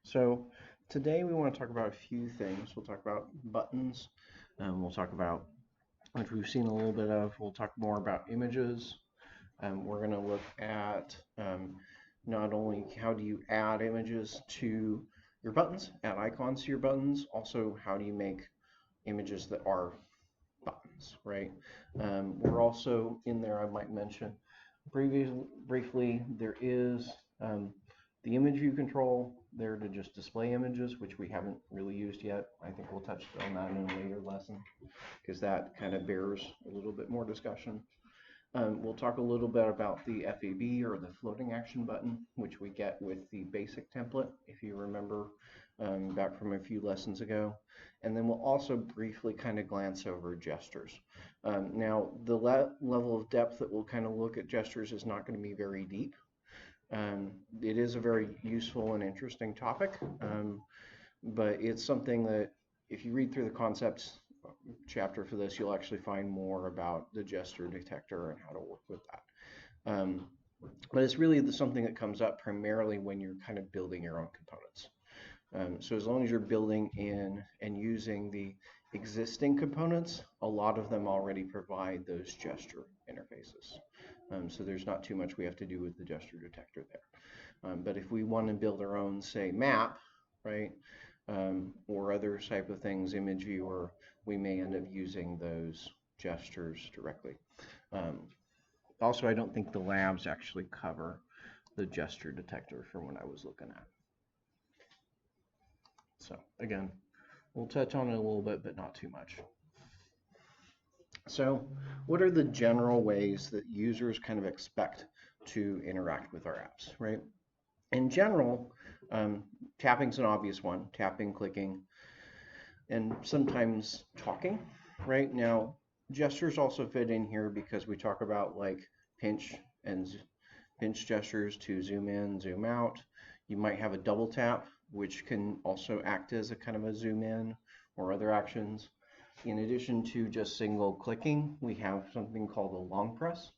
So today we want to talk about a few things. We'll talk about buttons, we'll talk about, which we've seen a little bit of, we'll talk more about images. We're going to look at not only how do you add images to your buttons, add icons to your buttons, also how do you make images that are buttons, right? We're also in there, I might mention briefly, there is the image view control there to just display images, which we haven't really used yet. I think we'll touch on that in a later lesson because that kind of bears a little bit more discussion. We'll talk a little bit about the FAB or the floating action button, which we get with the basic template, if you remember back from a few lessons ago. And then we'll also briefly kind of glance over gestures. Now, the level of depth that we'll kind of look at gestures is not going to be very deep. It is a very useful and interesting topic, but it's something that if you read through the concepts chapter for this, you'll actually find more about the gesture detector and how to work with that. But it's really something that comes up primarily when you're kind of building your own components. So as long as you're building in and using the existing components, a lot of them already provide those gesture interfaces. So there's not too much we have to do with the gesture detector there. But if we want to build our own, say, map, right, or other type of things, image viewer, we may end up using those gestures directly. Also, I don't think the labs actually cover the gesture detector from what I was looking at. So again, we'll touch on it a little bit, but not too much. So what are the general ways that users kind of expect to interact with our apps, right? In general, tapping's an obvious one, tapping, clicking, and sometimes talking, right? Now, gestures also fit in here because we talk about like pinch and pinch gestures to zoom in, zoom out. You might have a double tap, which can also act as a kind of a zoom in or other actions. In addition to just single clicking, we have something called a long press,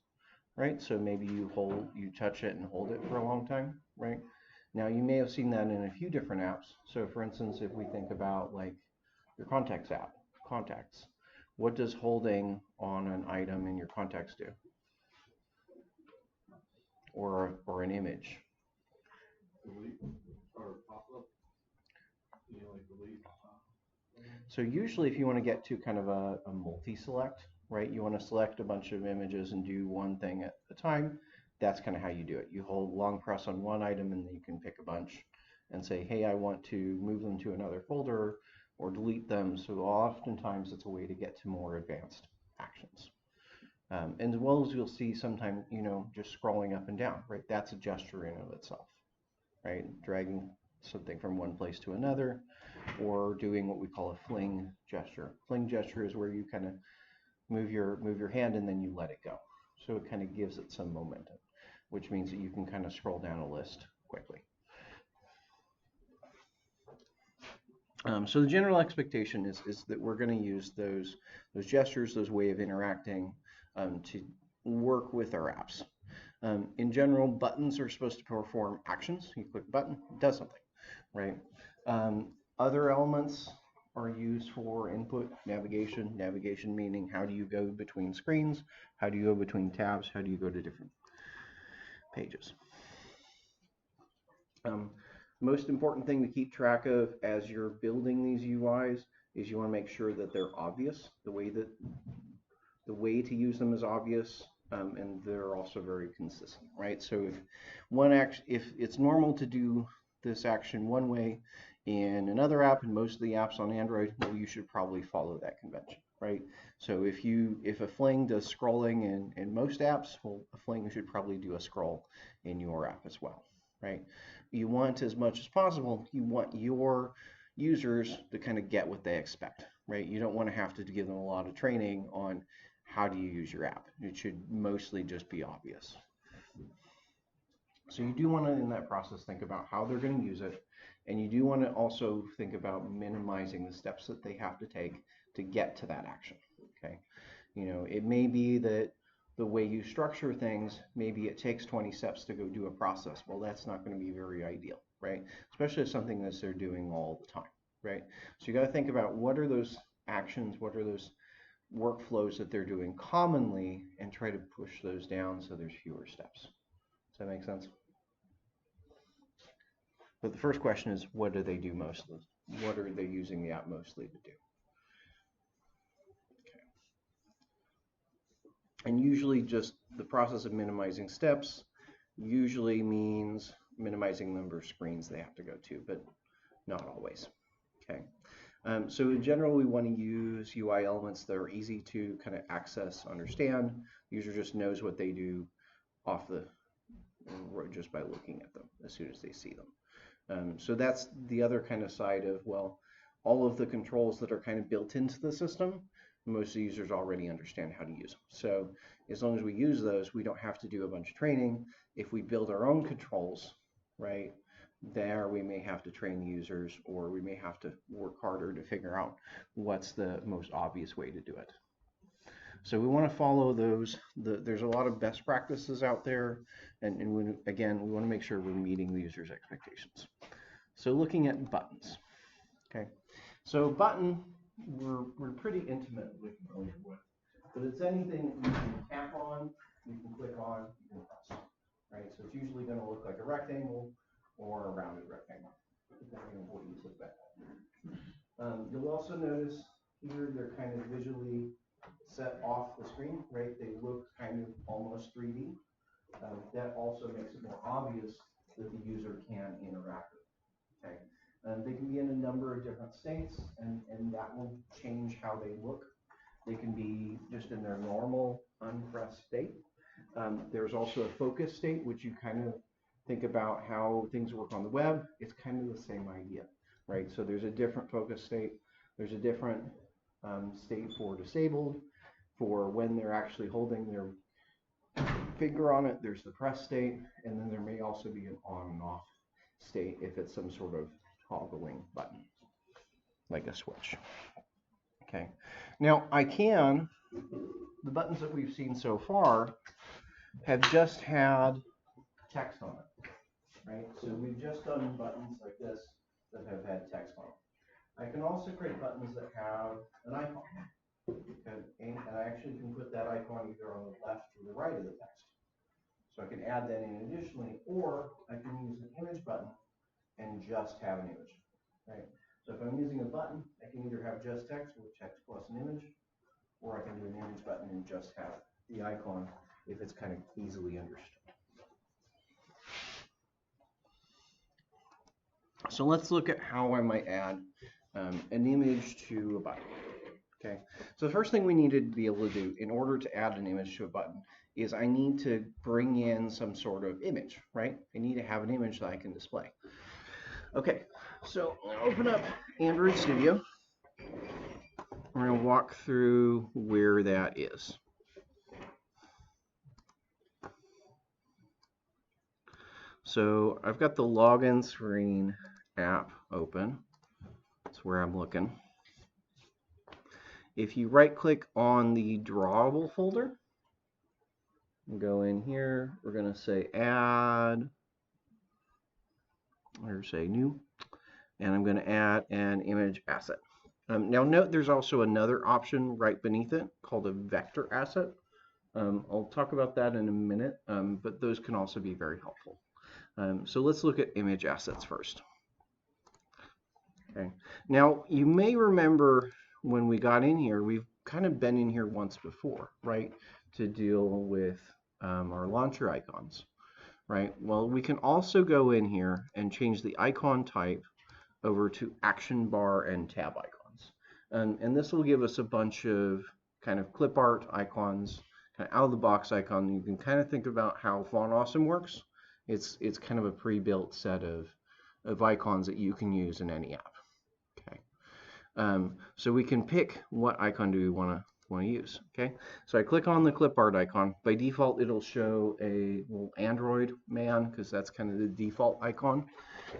right? So maybe you touch it and hold it for a long time, right? Now you may have seen that in a few different apps. So for instance, if we think about like your contacts app, contacts, what does holding on an item in your contacts do? Or an image? Delete or pop up, like delete. So usually if you want to get to kind of a multi-select, right, you want to select a bunch of images and do one thing at a time, that's kind of how you do it. You hold long press on one item and then you can pick a bunch and say, hey, I want to move them to another folder or delete them. So oftentimes it's a way to get to more advanced actions. And as well as you'll see sometimes, just scrolling up and down, right? That's a gesture in and of itself, right? Dragging something from one place to another, or doing what we call a fling gesture. Fling gesture is where you kind of move your hand and then you let it go. So it kind of gives it some momentum, which means that you can kind of scroll down a list quickly. So the general expectation is that we're going to use those gestures, those way of interacting to work with our apps. In general, buttons are supposed to perform actions. You click a button, it does something, right? Other elements are used for input, navigation. Navigation meaning how do you go between screens? How do you go between tabs? How do you go to different pages? Most important thing to keep track of as you're building these UIs is you want to make sure that they're obvious. The way to use them is obvious, and they're also very consistent, right? So if it's normal to do this action one way in another app and most of the apps on Android, well, you should probably follow that convention, right? So if a fling does scrolling in most apps, well, a fling should probably do a scroll in your app as well, right? You want as much as possible, you want your users to kind of get what they expect, right? You don't want to have to give them a lot of training on how do you use your app. It should mostly just be obvious. So you do want to, in that process, think about how they're going to use it, and you do want to also think about minimizing the steps that they have to take to get to that action, okay? It may be that the way you structure things, maybe it takes 20 steps to go do a process. Well, that's not going to be very ideal, right? Especially if something that they're doing all the time, right? So you got to think about what are those actions, what are those workflows that they're doing commonly, and try to push those down so there's fewer steps. Does that make sense? But the first question is, what do they do mostly? What are they using the app mostly to do? Okay. And usually just the process of minimizing steps usually means minimizing the number of screens they have to go to, but not always. Okay. So in general, we want to use UI elements that are easy to kind of access, understand. The user just knows what they do off the road just by looking at them as soon as they see them. So that's the other kind of side of, well, all of the controls that are kind of built into the system, most users already understand how to use them. So as long as we use those, we don't have to do a bunch of training. If we build our own controls, right, there we may have to train the users, or we may have to work harder to figure out what's the most obvious way to do it. So we want to follow those. There's a lot of best practices out there, and again, we want to make sure we're meeting the user's expectations. So looking at buttons, okay. So button, we're pretty intimately familiar with, but it's anything you can tap on, you can click on, you can press, right? So it's usually going to look like a rectangle or a rounded rectangle, depending on what you click that on. You'll also notice here they're kind of visually set off the screen, right? They look kind of almost 3D. That also makes it more obvious that the user can interact with it, okay? They can be in a number of different states, and that will change how they look. They can be just in their normal unpressed state. There's also a focus state, which you kind of think about how things work on the web. It's kind of the same idea, right? So there's a different focus state. There's a different state for disabled, for when they're actually holding their finger on it. There's the press state, and then there may also be an on and off state if it's some sort of toggling button, like a switch. Okay. Now the buttons that we've seen so far have just had text on it, right? So we've just done buttons like this that have had text on it. I can also create buttons that have an icon, and I actually can put that icon either on the left or the right of the text. So I can add that in additionally, or I can use an image button and just have an image, right? So if I'm using a button, I can either have just text or text plus an image, or I can do an image button and just have the icon if it's kind of easily understood. So let's look at how I might add an image to a button. Okay, so the first thing we need to be able to do in order to add an image to a button is I need to bring in some sort of image, right? I need to have an image that I can display. Okay, so I'll open up Android Studio. We're going to walk through where that is. So I've got the login screen app open. That's where I'm looking. If you right click on the drawable folder, go in here, we're going to say add, or say new, and I'm going to add an image asset. Now note there's also another option right beneath it called a vector asset. I'll talk about that in a minute, but those can also be very helpful. So let's look at image assets first. Okay. Now you may remember when we got in here, we've kind of been in here once before, right? To deal with our launcher icons, right? Well, we can also go in here and change the icon type over to action bar and tab icons. And this will give us a bunch of kind of clip art icons, kind of out of the box icon. You can kind of think about how Font Awesome works. It's kind of a pre-built set of icons that you can use in any app. Okay. So we can pick what icon do we want to use. Okay. So I click on the clip art icon. By default, it'll show a little Android man because that's kind of the default icon.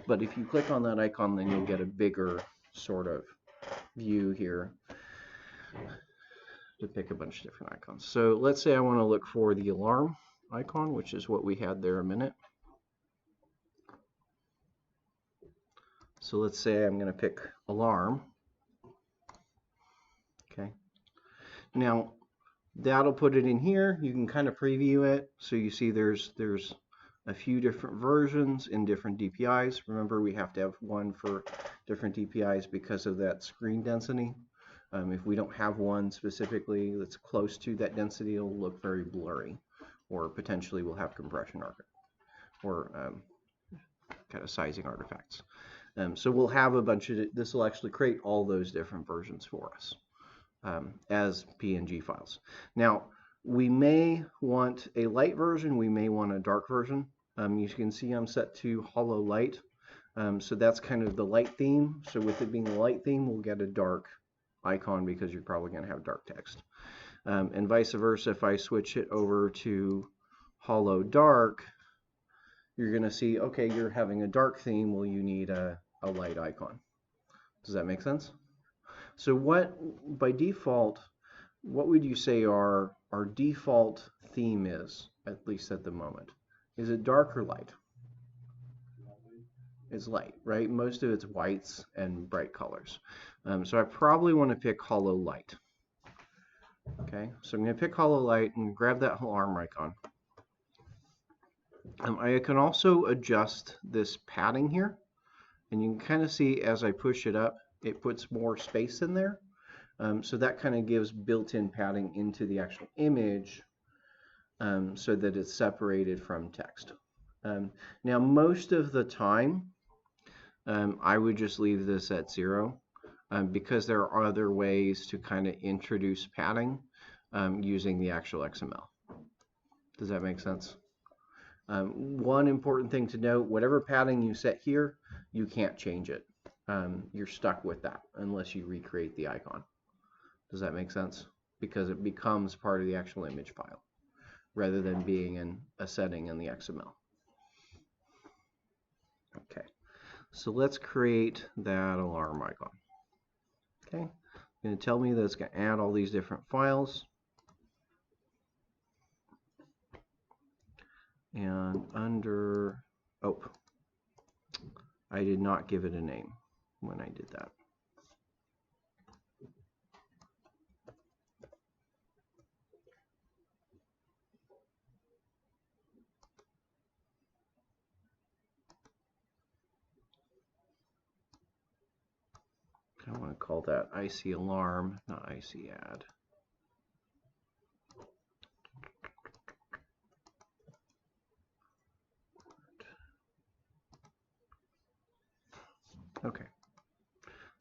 But if you click on that icon, then you'll get a bigger sort of view here to pick a bunch of different icons. So let's say I want to look for the alarm icon, which is what we had there a minute. So let's say I'm going to pick alarm. Okay. Now that'll put it in here. You can kind of preview it. So you see there's a few different versions in different DPIs. Remember, we have to have one for different DPIs because of that screen density. If we don't have one specifically that's close to that density, it'll look very blurry, or potentially we'll have compression or kind of sizing artifacts. So we'll have a bunch of, this will actually create all those different versions for us as PNG files. Now, we may want a light version, we may want a dark version. You can see I'm set to hollow light. So that's kind of the light theme. So with it being a light theme, we'll get a dark icon because you're probably going to have dark text. And vice versa, if I switch it over to hollow dark, you're going to see, okay, you're having a dark theme, well, you need a light icon. Does that make sense? So what, by default, what would you say our default theme is, at least at the moment? Is it dark or light? It's light, right? Most of it's whites and bright colors. So I probably want to pick hollow light. Okay, so I'm going to pick hollow light and grab that alarm icon. I can also adjust this padding here, and you can kind of see as I push it up, it puts more space in there. So that kind of gives built-in padding into the actual image so that it's separated from text. Now, most of the time, I would just leave this at 0 because there are other ways to kind of introduce padding using the actual XML. Does that make sense? One important thing to note, whatever padding you set here, you can't change it. You're stuck with that unless you recreate the icon. Does that make sense? Because it becomes part of the actual image file rather than being in a setting in the XML. Okay, so let's create that alarm icon. Okay, it's going to tell me that it's going to add all these different files. And under, oh, I did not give it a name when I did that. I want to call that IC alarm, not IC add. Okay.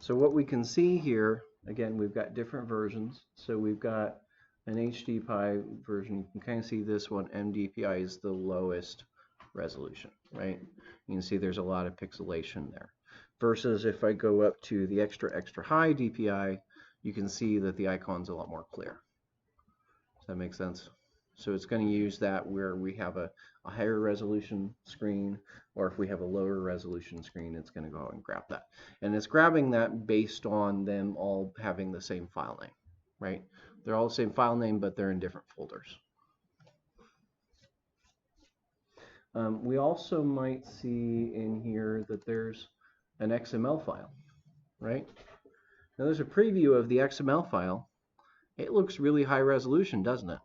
So what we can see here, again, we've got different versions. So we've got an HDPI version. You can kind of see this one, MDPI is the lowest resolution, right? You can see there's a lot of pixelation there. Versus if I go up to the extra high DPI, you can see that the icon's a lot more clear. Does that make sense? So it's going to use that where we have a higher resolution screen, or if we have a lower resolution screen, it's going to go and grab that. And it's grabbing that based on them all having the same file name, right? They're all the same file name, but they're in different folders. We also might see in here that there's an XML file, right? Now there's a preview of the XML file. It looks really high resolution, doesn't it?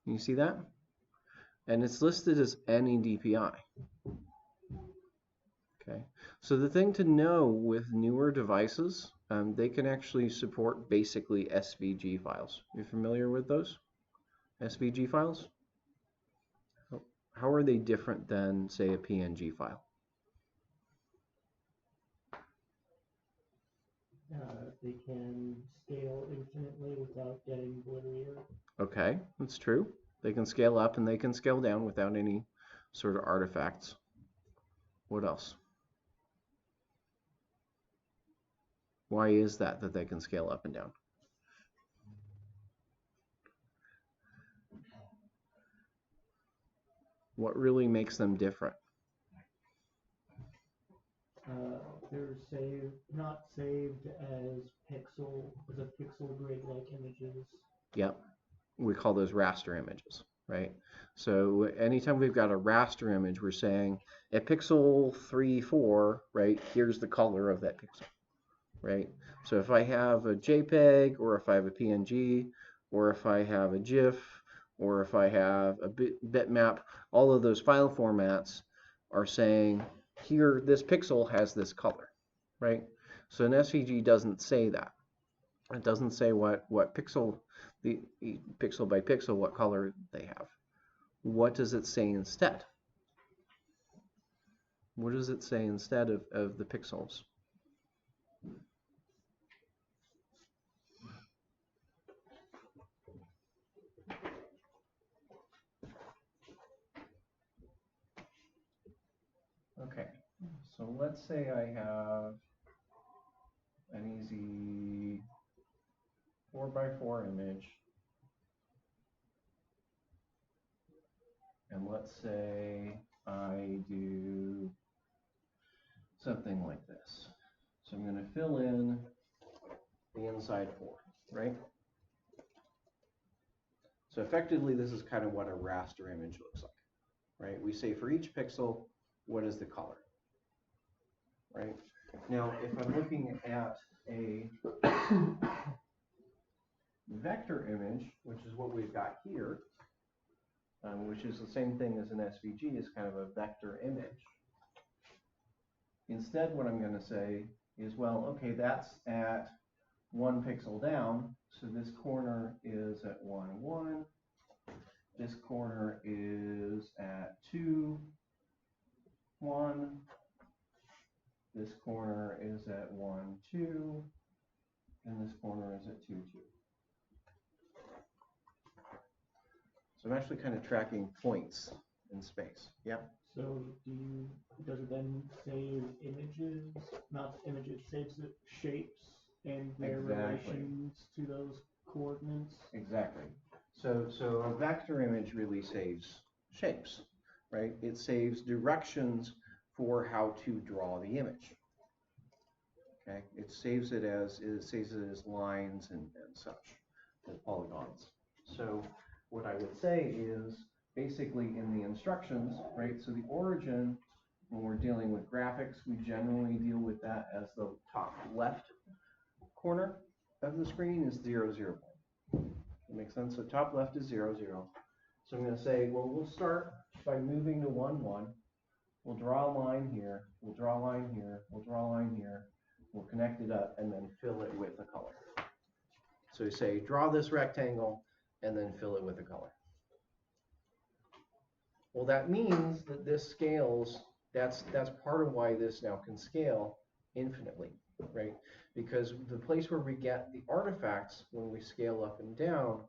You see that? And it's listed as any DPI. Okay, so the thing to know with newer devices, they can actually support basically SVG files. You familiar with those? SVG files? How are they different than, say, a PNG file? They can scale infinitely without getting blurrier. Okay, that's true. They can scale up and they can scale down without any sort of artifacts. What else? Why is that they can scale up and down? What really makes them different? They're not saved as a pixel grid like images. Yep, we call those raster images. right? So anytime we've got a raster image, we're saying at pixel 3, 4, right, here's the color of that pixel, right? So if I have a JPEG, or if I have a PNG, or if I have a GIF, or if I have a bitmap, all of those file formats are saying here, this pixel has this color, right? So an SVG doesn't say that. It doesn't say what pixel, pixel by pixel, what color they have. What does it say instead? What does it say instead of the pixels? Okay, so let's say I have an easy 4x4 image, and let's say I do something like this. So I'm going to fill in the inside 4, right? So effectively, this is kind of what a raster image looks like, right? We say for each pixel, what is the color, right? Now, if I'm looking at a vector image, which is what we've got here, which is the same thing as an SVG, is kind of a vector image. Instead, what I'm going to say is, well, okay, that's at 1 pixel down, so this corner is at 1, 1. This corner is at 2, 1. This corner is at 1, 2. And this corner is at 2, 2. So I'm actually kind of tracking points in space. Yeah? So does it then save images, not images, saves it shapes and their Exactly. relations to those coordinates? Exactly. So a vector image really saves shapes, right? It saves directions for how to draw the image. Okay, it saves it as lines and such, as polygons. So what I would say is basically in the instructions, right? So the origin, when we're dealing with graphics, we generally deal with that as the top left corner of the screen is 0, 0. That makes sense. So top left is 0, 0. So I'm going to say, well, we'll start by moving to 1, 1. We'll draw a line here. We'll draw a line here. We'll draw a line here. We'll connect it up and then fill it with a color. So you say, draw this rectangle and then fill it with a color. Well, that means that this scales. That's part of why this now can scale infinitely, right? Because the place where we get the artifacts when we scale up and down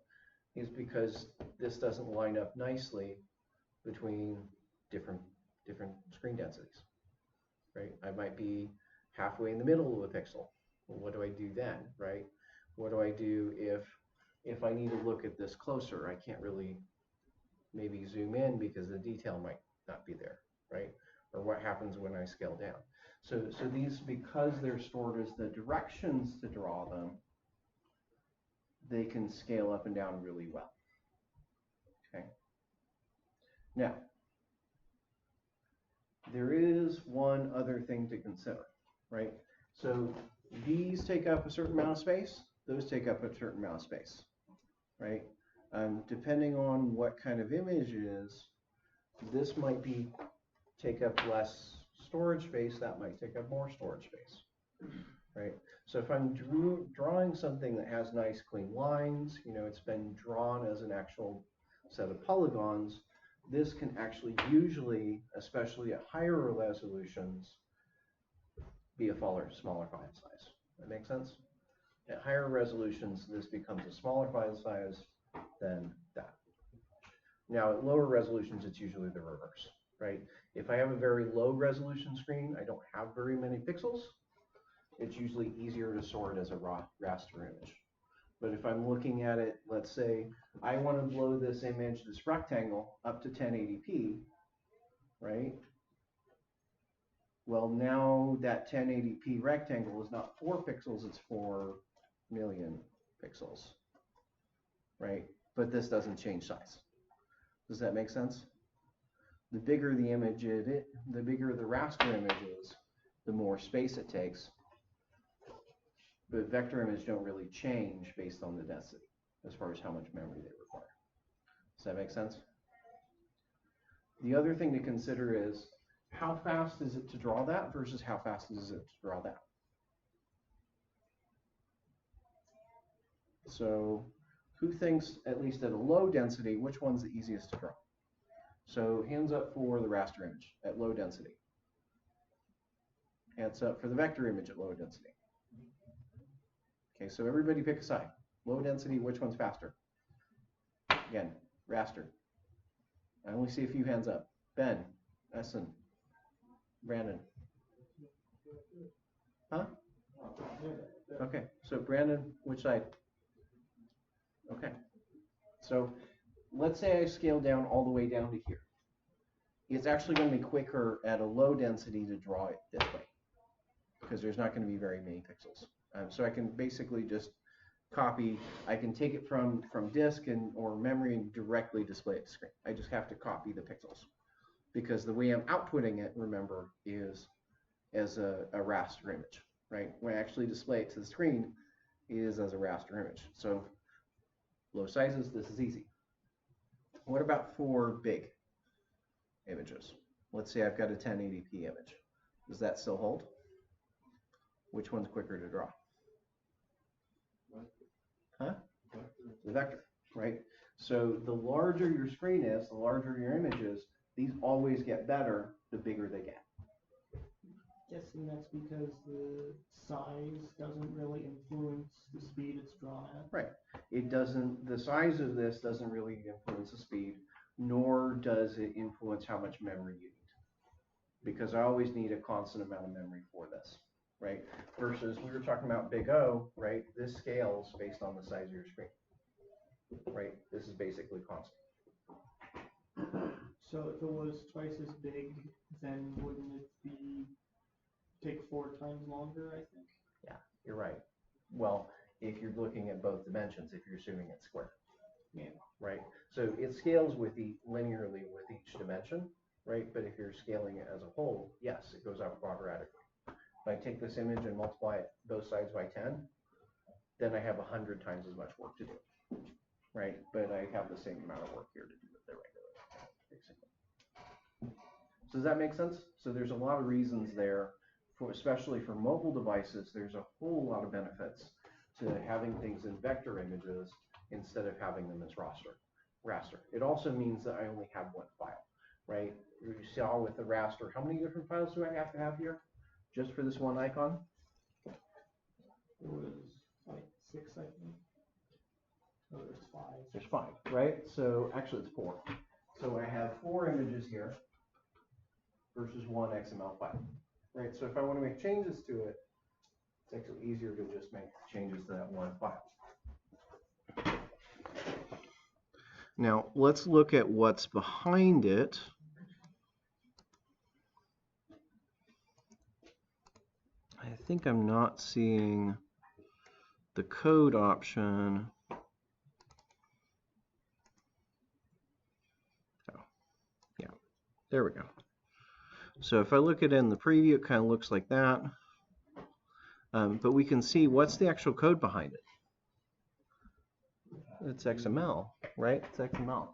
is because this doesn't line up nicely between different screen densities, right? I might be halfway in the middle of a pixel. Well, what do I do then, right? What do I do if I need to look at this closer? I can't really maybe zoom in because the detail might not be there, right? Or what happens when I scale down? So these, because they're stored as the directions to draw them, they can scale up and down really well. Okay. Now, there is one other thing to consider, right? So these take up a certain amount of space, those take up a certain amount of space, right? Depending on what kind of image it is, this might take up less storage space, that might take up more storage space, right? So if I'm drawing something that has nice clean lines, it's been drawn as an actual set of polygons, this can actually usually, especially at higher resolutions, be a smaller file size. That makes sense? At higher resolutions, this becomes a smaller file size than that. Now, at lower resolutions, it's usually the reverse, right? If I have a very low resolution screen, I don't have very many pixels, it's usually easier to sort as a raster image. But if I'm looking at it, let's say I want to blow this image, this rectangle, up to 1080p, right? Well, now that 1080p rectangle is not 4 pixels, it's 4 million pixels, right? But this doesn't change size. Does that make sense? The bigger the image the bigger the raster image is, the more space it takes. But vector images don't really change based on the density as far as how much memory they require. Does that make sense? The other thing to consider is how fast is it to draw that versus how fast is it to draw that. So who thinks, at least at a low density, which one's the easiest to draw? So hands up for the raster image at low density. Hands up for the vector image at low density. Okay, so everybody pick a side. Low density, which one's faster? Again, raster. I only see a few hands up. Ben, Essen, Brandon. Huh? Okay, so Brandon, which side? Okay, so let's say I scale down all the way down to here. It's actually going to be quicker at a low density to draw it this way because there's not going to be very many pixels. So I can basically just copy. I can take it from disk or memory and directly display it to screen. I just have to copy the pixels because the way I'm outputting it, remember, is as a raster image, right? When I actually display it to the screen is as a raster image. So low sizes, this is easy. What about for big images? Let's say I've got a 1080p image. Does that still hold? Which one's quicker to draw? Huh? The vector, right? So the larger your screen is, the larger your image is, these always get better the bigger they get. Guessing that's because the size doesn't really influence the speed it's drawn at. Right. It doesn't, the size of this doesn't really influence the speed, nor does it influence how much memory you need. Because I always need a constant amount of memory for this, right? Versus we were talking about big O, right? This scales based on the size of your screen, right? This is basically constant. So if it was twice as big, then wouldn't it take 4 times longer, I think? Yeah, you're right. Well, if you're looking at both dimensions, if you're assuming it's square. Yeah. Right? So it scales linearly with each dimension, right? But if you're scaling it as a whole, yes, it goes out quadratically. If I take this image and multiply it both sides by 10, then I have 100 times as much work to do, right? But I have the same amount of work here to do with the regular, basically. So does that make sense? So there's a lot of reasons there, especially for mobile devices, there's a whole lot of benefits to having things in vector images instead of having them as raster. It also means that I only have one file, right? You saw with the raster, how many different files do I have to have here just for this one icon? It was like 6, I think. Oh, there's 5. There's 5, right? So actually it's 4. So I have 4 images here versus 1 XML file, right? So if I want to make changes to it, it's actually easier to just make changes to that one file. Now let's look at what's behind it. I think I'm not seeing the code option. Oh, yeah, there we go. So if I look at it in the preview, it kind of looks like that. But we can see what's the actual code behind it. It's XML, right? It's XML.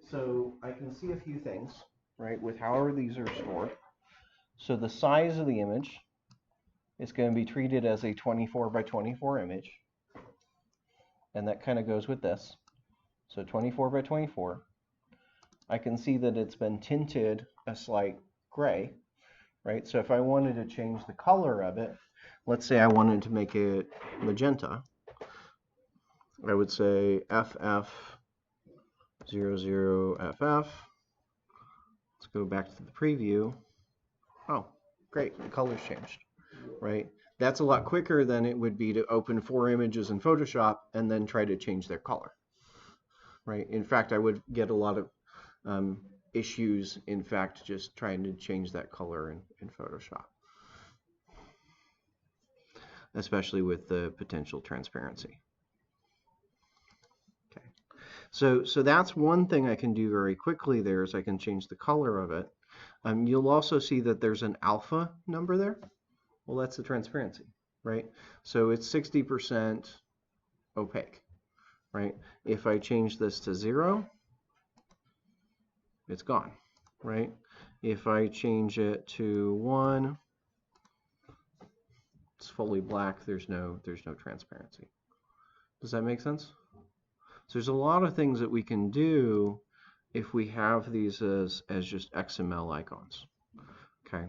So I can see a few things, right, with however these are stored. So the size of the image is going to be treated as a 24 by 24 image. And that kind of goes with this. So 24 by 24. I can see that it's been tinted a slight gray, right? So if I wanted to change the color of it, let's say I wanted to make it magenta, I would say FF00FF. Let's go back to the preview. Oh, great, the color's changed, right? That's a lot quicker than it would be to open 4 images in Photoshop and then try to change their color, right? In fact, I would get a lot of issues, in fact, just trying to change that color in Photoshop, especially with the potential transparency. Okay, So that's one thing I can do very quickly there is I can change the color of it. You'll also see that there's an alpha number there. Well, that's the transparency, right? So it's 60% opaque, right? If I change this to 0, it's gone, right? If I change it to 1, it's fully black. There's no transparency. Does that make sense? So there's a lot of things that we can do if we have these as just XML icons. Okay.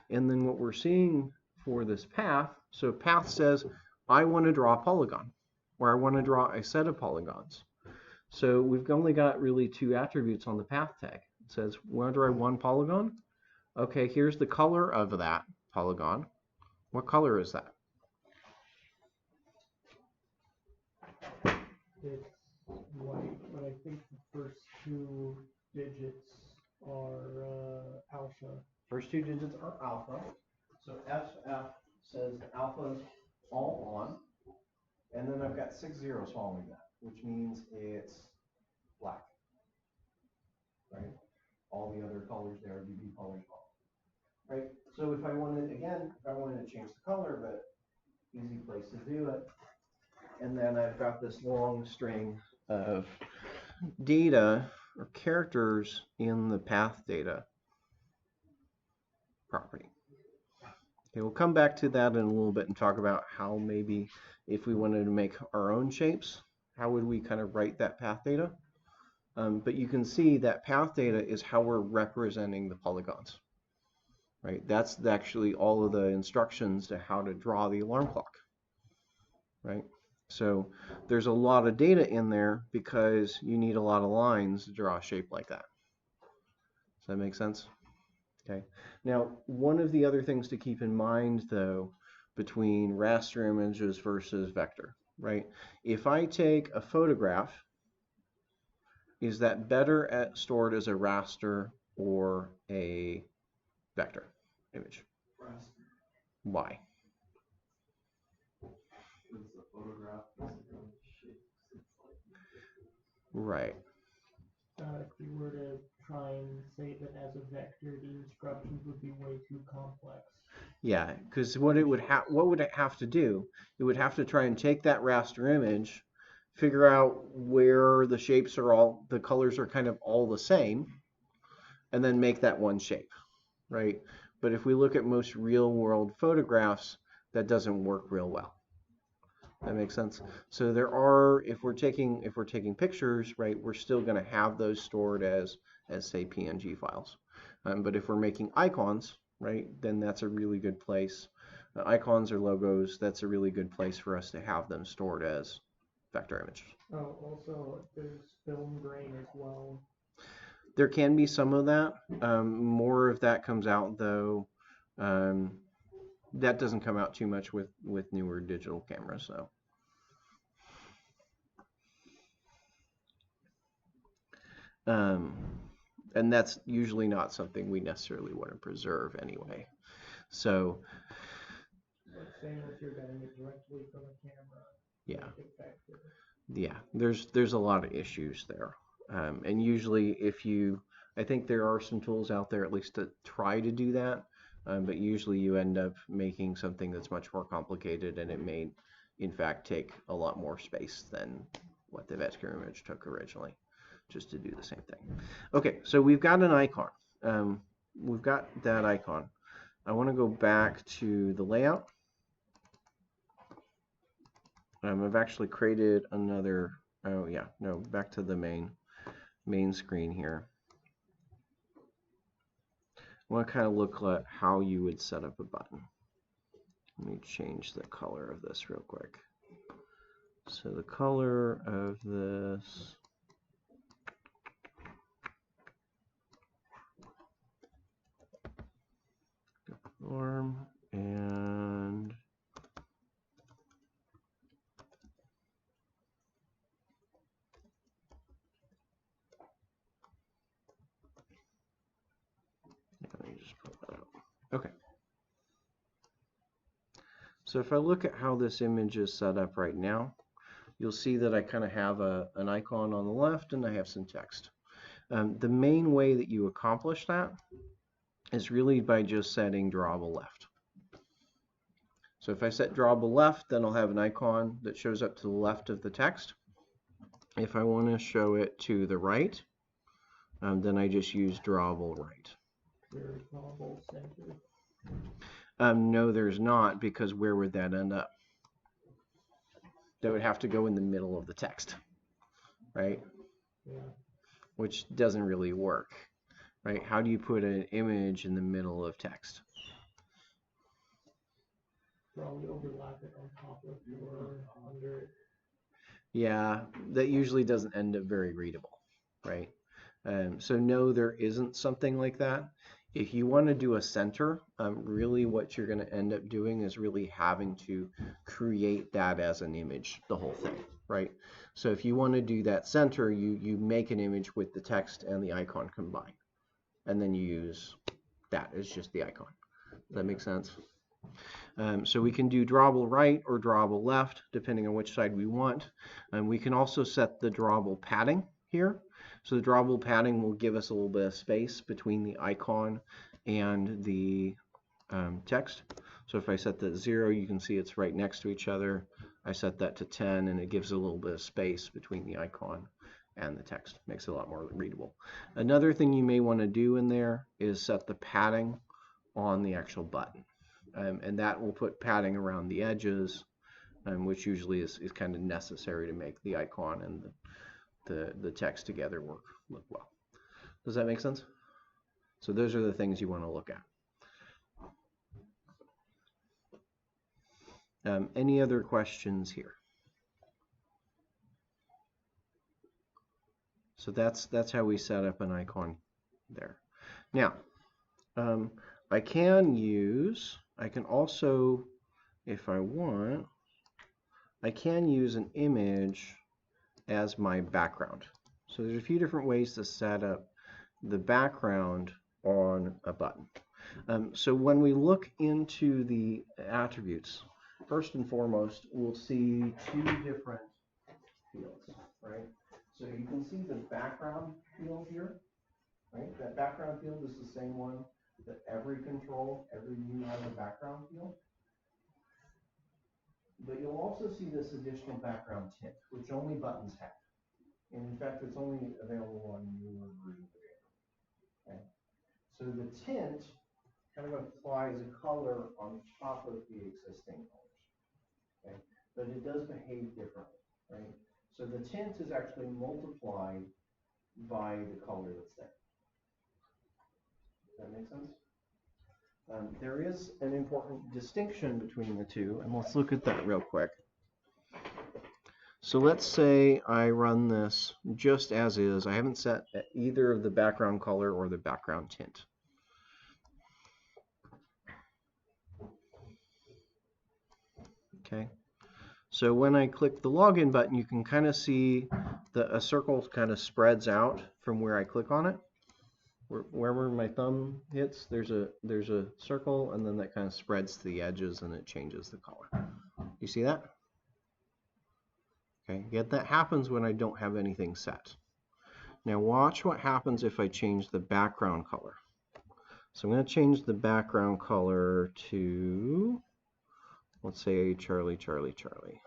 And then what we're seeing for this path, so path says I want to draw a polygon, or I want to draw a set of polygons. So we've only got really 2 attributes on the path tag. It says we want to draw one polygon. Okay, here's the color of that polygon. What color is that? It's white, but I think the first 2 digits are alpha. First 2 digits are alpha. So FF says the alpha is all on. And then I've got 6 zeros following that, which means it's black. Right? All the other colors there, AWD colors off. Right? So if I wanted to change the color of it, easy place to do it. And then I've got this long string of data or characters in the path data property. Okay, we'll come back to that in a little bit and talk about how maybe if we wanted to make our own shapes, how would we kind of write that path data? But you can see that path data is how we're representing the polygons. Right? That's actually all of the instructions to how to draw the alarm clock. Right? So there's a lot of data in there because you need a lot of lines to draw a shape like that. Does that make sense? Okay. Now, one of the other things to keep in mind, though, between raster images versus vector, right? If I take a photograph, is that better stored as a raster or a vector image? Raster. Why? Because the photograph doesn't really shape. Right. If we were to try and save it as a vector, the instructions would be way too complex. Yeah, because what would it have to do? It would have to try and take that raster image, figure out where the shapes are the colors are kind of all the same, and then make that one shape, right? But if we look at most real world photographs, that doesn't work real well. That makes sense. So there are, if we're taking pictures, right, we're still going to have those stored as say PNG files. But if we're making icons, right, then that's a really good place. Icons or logos, that's a really good place for us to have them stored as vector images. Oh, also there's film grain as well. There can be some of that. More of that comes out though. That doesn't come out too much with newer digital cameras, so. And that's usually not something we necessarily want to preserve anyway. So. But same if you're getting it directly from a camera. Yeah. Yeah. There's a lot of issues there, and usually I think there are some tools out there at least to try to do that. But usually you end up making something that's much more complicated, and it may, in fact, take a lot more space than what the vector image took originally, just to do the same thing. Okay, so we've got an icon. We've got that icon. I want to go back to the layout. I've actually created another, oh yeah, no, back to the main screen here. I want to kind of look at how you would set up a button. Let me change the color of this real quick. So the color of this, arm, and let me just pull that up. Okay. So if I look at how this image is set up right now, you'll see that I kind of have an icon on the left and I have some text. The main way that you accomplish that is really by just setting drawable left. So if I set drawable left, then I'll have an icon that shows up to the left of the text. If I want to show it to the right, then I just use drawable right. There's drawable center. No, there's not, because where would that end up? That would have to go in the middle of the text, right? Yeah. Which doesn't really work, right? How do you put an image in the middle of text? Probably overlap it on top of or under it. Yeah, that usually doesn't end up very readable, right? So no, there isn't something like that. If you want to do a center, really what you're going to end up doing is really having to create that as an image, the whole thing, right? So if you want to do that center, you make an image with the text and the icon combined, and then you use that as just the icon. Does that make sense? So we can do drawable right or drawable left, depending on which side we want. We can also set the drawable padding here. So the drawable padding will give us a little bit of space between the icon and the text. So if I set that 0, you can see it's right next to each other. I set that to 10, and it gives a little bit of space between the icon and the text. Makes it a lot more readable. Another thing you may want to do in there is set the padding on the actual button. And that will put padding around the edges, which usually is kind of necessary to make the icon and the text together look well. Does that make sense? So those are the things you want to look at. Any other questions here? So that's how we set up an icon there. Now, I can also, if I want, I can use an image as my background. So there's a few different ways to set up the background on a button. So when we look into the attributes, first and foremost, we'll see 2 different fields, right? So you can see the background field here, right? That background field is the same one that every view has a background field. But you'll also see this additional background tint, which only buttons have. And in fact, it's only available on newer versions of it. Okay? So the tint kind of applies a color on top of the existing colors. Okay? But it does behave differently, right? So the tint is actually multiplied by the color that's there. Does that make sense? There is an important distinction between the two, and let's look at that real quick. So let's say I run this just as is. I haven't set either of the background color or the background tint. Okay. So when I click the login button, you can kind of see a circle kind of spreads out from where I click on it. Wherever my thumb hits, there's a circle, and then that kind of spreads to the edges and it changes the color. You see that? Okay, yet that happens when I don't have anything set. Now watch what happens if I change the background color. So I'm going to change the background color to, let's say, Charlie, Charlie, Charlie.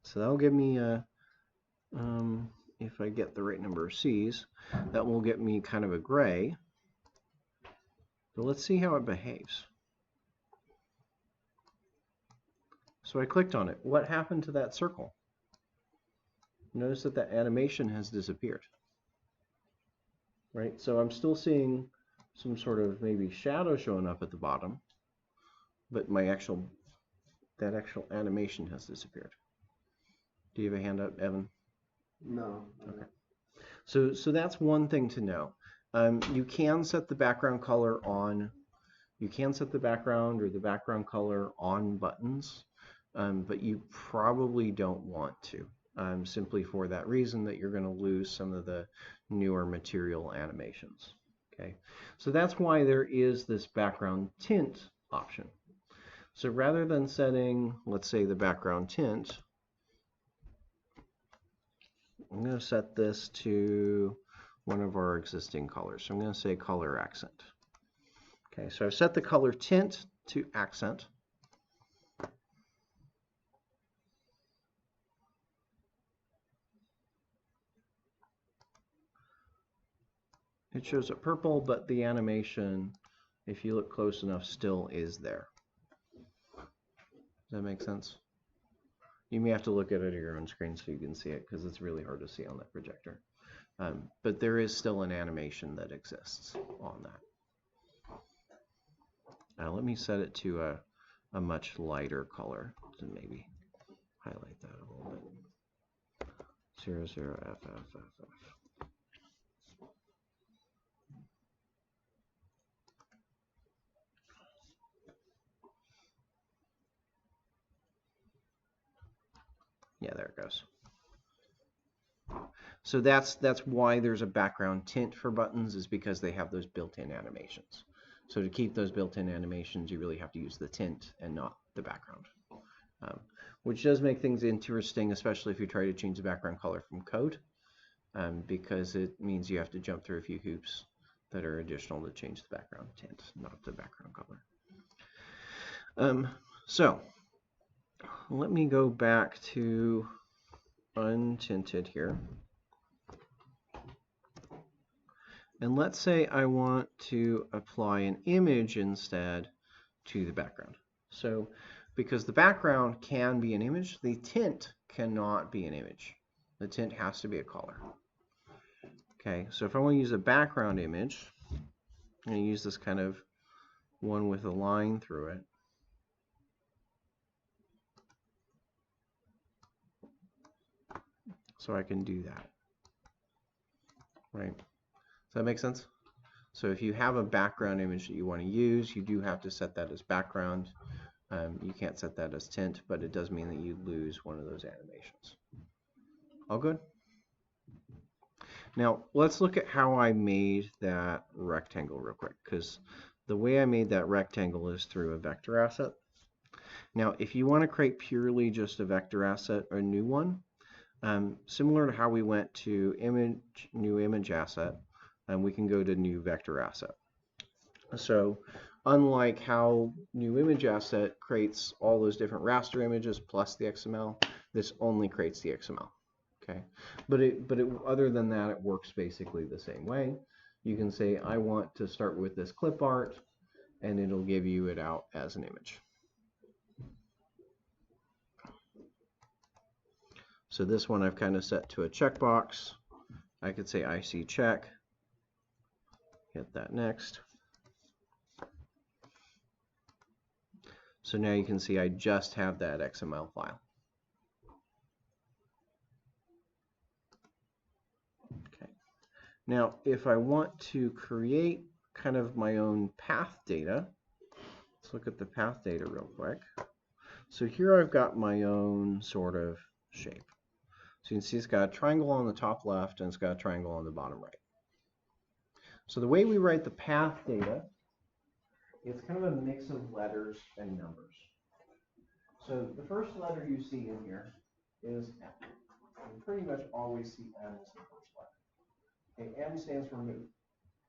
So that'll give me a, if I get the right number of C's, that will get me kind of a gray. So let's see how it behaves. So I clicked on it. What happened to that circle? Notice that that animation has disappeared. Right? So I'm still seeing some sort of maybe shadow showing up at the bottom, but that actual animation has disappeared. Do you have a hand up, Evan? No. Okay. So that's one thing to know. You can set the background color on. You can set the background or the background color on buttons, but you probably don't want to, simply for that reason that you're going to lose some of the newer material animations. Okay, so that's why there is this background tint option. So rather than setting, let's say, the background tint I'm going to set this to one of our existing colors. So I'm going to say color accent. Okay, so I've set the color tint to accent. It shows up purple, but the animation, if you look close enough, still is there. Does that make sense? You may have to look at it on your own screen so you can see it, because it's really hard to see on that projector. But there is still an animation that exists on that. Now let me set it to a much lighter color to maybe highlight that a little bit. 00FFFF. Yeah, there it goes. So that's why there's a background tint for buttons, is because they have those built-in animations. So to keep those built-in animations, you really have to use the tint and not the background. Which does make things interesting, especially if you try to change the background color from code, because it means you have to jump through a few hoops that are additional to change the background tint, not the background color. So let me go back to untinted here. And let's say I want to apply an image instead to the background. So because the background can be an image, the tint cannot be an image. The tint has to be a color. Okay, so if I want to use a background image, I'm going to use this kind of one with a line through it. So I can do that. Right? Does that make sense? So if you have a background image that you want to use, you do have to set that as background. You can't set that as tint, but it does mean that you lose one of those animations. All good? Now, let's look at how I made that rectangle real quick, because the way I made that rectangle is through a vector asset. Now, if you want to create purely just a vector asset or a new one, similar to how we went to image, new image asset, we can go to new vector asset. So unlike how new image asset creates all those different raster images plus the XML, this only creates the XML. Okay, but other than that, it works basically the same way. You can say I want to start with this clip art, and it'll give you it out as an image. So this one I've kind of set to a checkbox. I could say IC check, hit that next. So now you can see I just have that XML file. Okay. Now, if I want to create kind of my own path data, let's look at the path data real quick. So here I've got my own sort of shape. So you can see it's got a triangle on the top left and it's got a triangle on the bottom right. So the way we write the path data, it's kind of a mix of letters and numbers. So the first letter you see in here is M. You pretty much always see M as the first letter. Okay, M stands for move.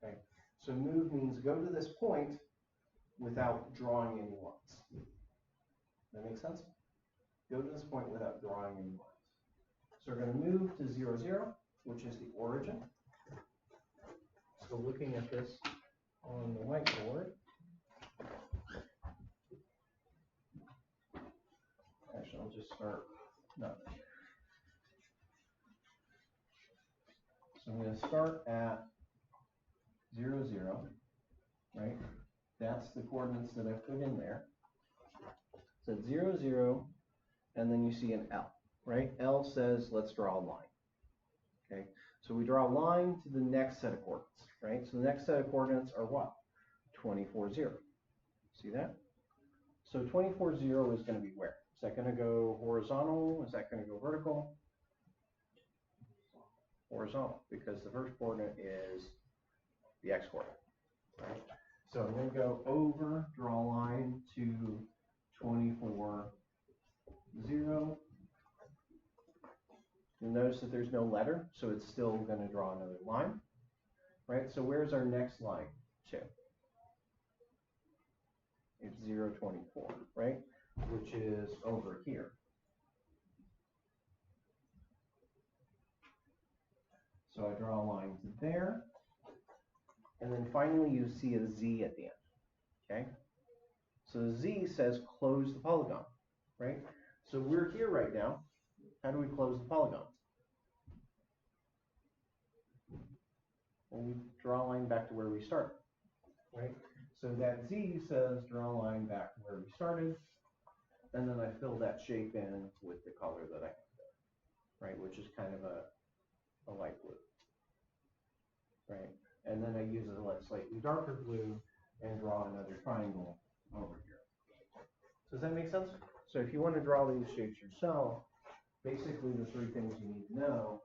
Okay, so move means go to this point without drawing any lines. That make sense? Go to this point without drawing any lines. So we're going to move to 0, 0, which is the origin. So looking at this on the whiteboard, actually I'll just start, no. So I'm going to start at 0, 0, right? That's the coordinates that I put in there. So 0, 0, and then you see an L, right? L says let's draw a line. Okay, so we draw a line to the next set of coordinates, right? So the next set of coordinates are what? 24, 0. See that? So 24, 0 is going to be where? Is that going to go horizontal? Is that going to go vertical? Horizontal, because the first coordinate is the x coordinate, right? So I'm going to go over, draw a line to 24, 0. You'll notice that there's no letter, so it's still going to draw another line, right? So where's our next line to? It's 0.24, right? Which is over here. So I draw a line to there, and then finally you see a Z at the end, okay? So the Z says close the polygon, right? So we're here right now. How do we close the polygon? Well, we draw a line back to where we started, right? So that Z says draw a line back to where we started, and then I fill that shape in with the color that I have there, right? Which is kind of a light blue, right? And then I use a slightly darker blue and draw another triangle over here. Does that make sense? So if you want to draw these shapes yourself, basically the three things you need to know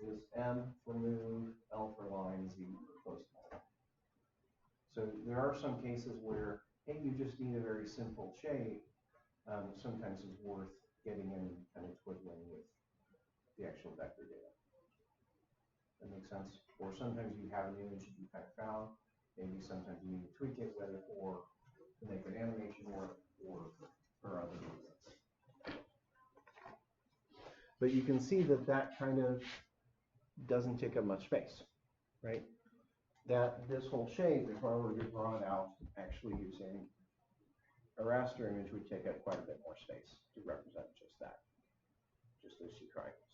is M for move, L for line, Z for close. So there are some cases where, hey, you just need a very simple shape. Sometimes it's worth getting in and kind of twiddling with the actual vector data. That makes sense? Or sometimes you have an image that you kind of found. Maybe sometimes you need to tweak it, whether to make an animation work or for other reasons. But you can see that that kind of doesn't take up much space, right? That this whole shape, if I were to draw it out actually using a raster image, would take up quite a bit more space to represent just that, just those two triangles.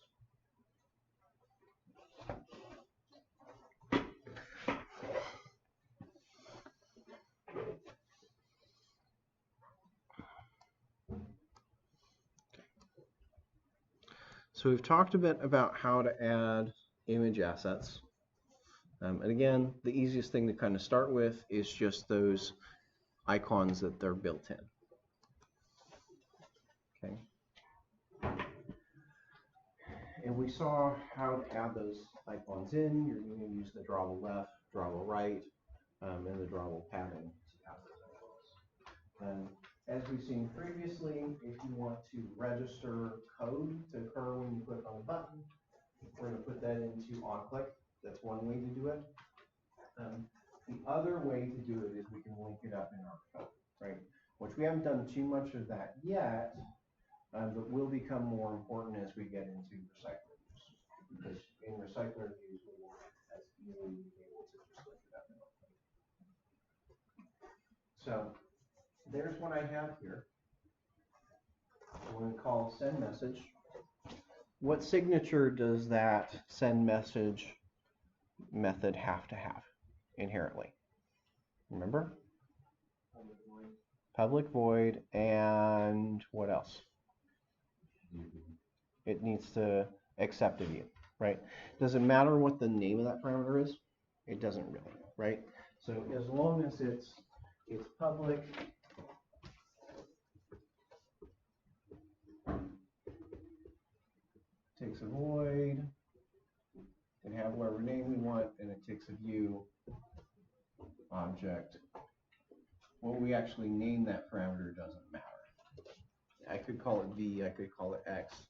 So we've talked a bit about how to add image assets. And again, the easiest thing to kind of start with is just those icons that they're built in. Okay. And we saw how to add those icons in. You're going to use the drawable left, drawable right, and the drawable padding to add those icons. As we've seen previously, if you want to register code to occur when you click on the button, we're going to put that into onClick. That's one way to do it. The other way to do it is we can link it up in our code, right? Which we haven't done too much of that yet, but will become more important as we get into recycler views. Because in recycler views, we won't as easily be able to just link it up in our code. So there's what I have here. I'm going to call send message. What signature does that send message method have to have inherently? Remember? Public void, and what else? It needs to accept a view, right? Does it matter what the name of that parameter is? It doesn't really, right? So as long as it's public, takes a void, can have whatever name we want, and it takes a view object. What we actually name that parameter doesn't matter. I could call it V, I could call it X.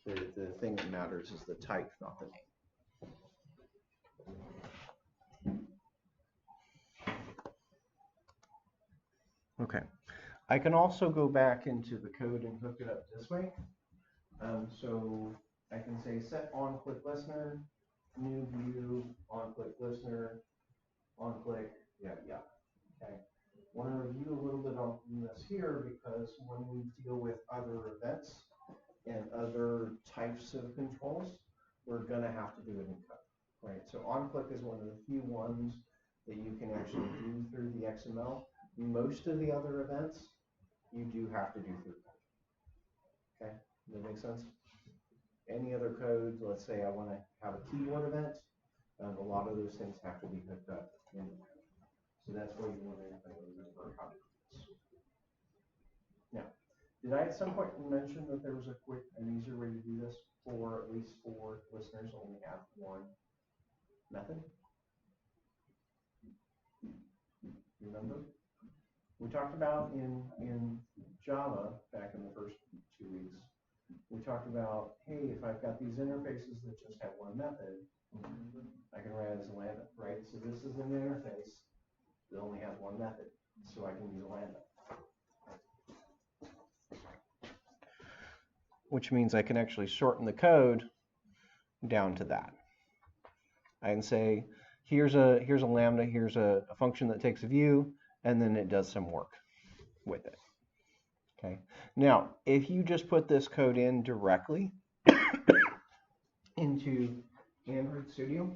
The thing that matters is the type, not the name. Okay. I can also go back into the code and hook it up this way. So I can say set onClick listener, new view, onClick listener, onClick, yeah. Okay. I want to review a little bit on this here because when we deal with other events and other types of controls, we're going to have to do it in code, right? So onClick is one of the few ones that you can actually do through the XML. Most of the other events, you do have to do through code. Okay, does that make sense? Any other code, let's say I want to have a keyboard event, a lot of those things have to be hooked up in the code. So that's where you want to remember how to do this. Now, did I at some point mention that there was a quick and easier way to do this for at least for listeners only have one method? Remember? We talked about in Java back in the first 2 weeks we talked about, hey, if I've got these interfaces that just have one method, I can write it as a lambda, right? So this is an interface that only has one method, so I can use a lambda. Which means I can actually shorten the code down to that. I can say, here's a lambda, here's a function that takes a view, and then it does some work with it. Okay. Now, if you just put this code in directly into Android Studio,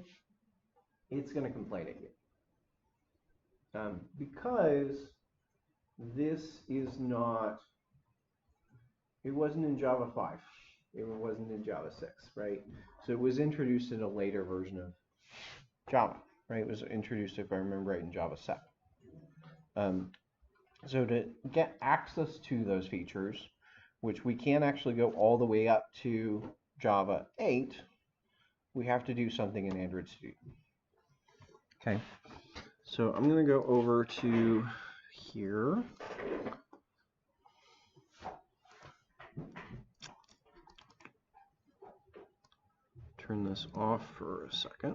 it's going to complain at you. Because this is not, it wasn't in Java 5. It wasn't in Java 6, right? So it was introduced in a later version of Java, right? It was introduced, if I remember right, in Java 7. So to get access to those features, which we can't actually go all the way up to Java 8, we have to do something in Android Studio. Okay, so I'm going to go over to here. Turn this off for a second.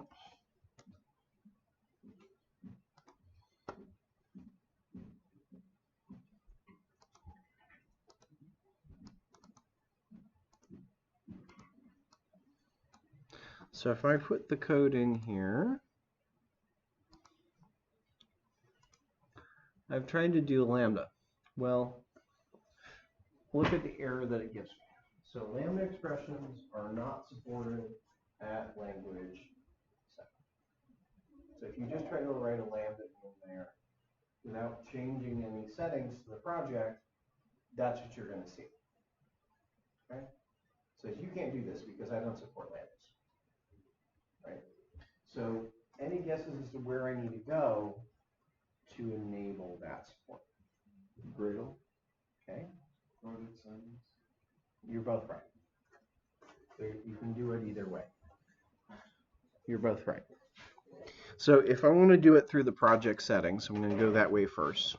So if I put the code in here, I've tried to do lambda. Well, look at the error that it gives me. So lambda expressions are not supported at language 7. So if you just try to write a lambda in there without changing any settings to the project, that's what you're going to see. Okay? So you can't do this because I don't support lambdas. Right? So any guesses as to where I need to go to enable that support? Gradle. Okay? You're both right. So you can do it either way. You're both right. So if I want to do it through the project settings, I'm going to go that way first.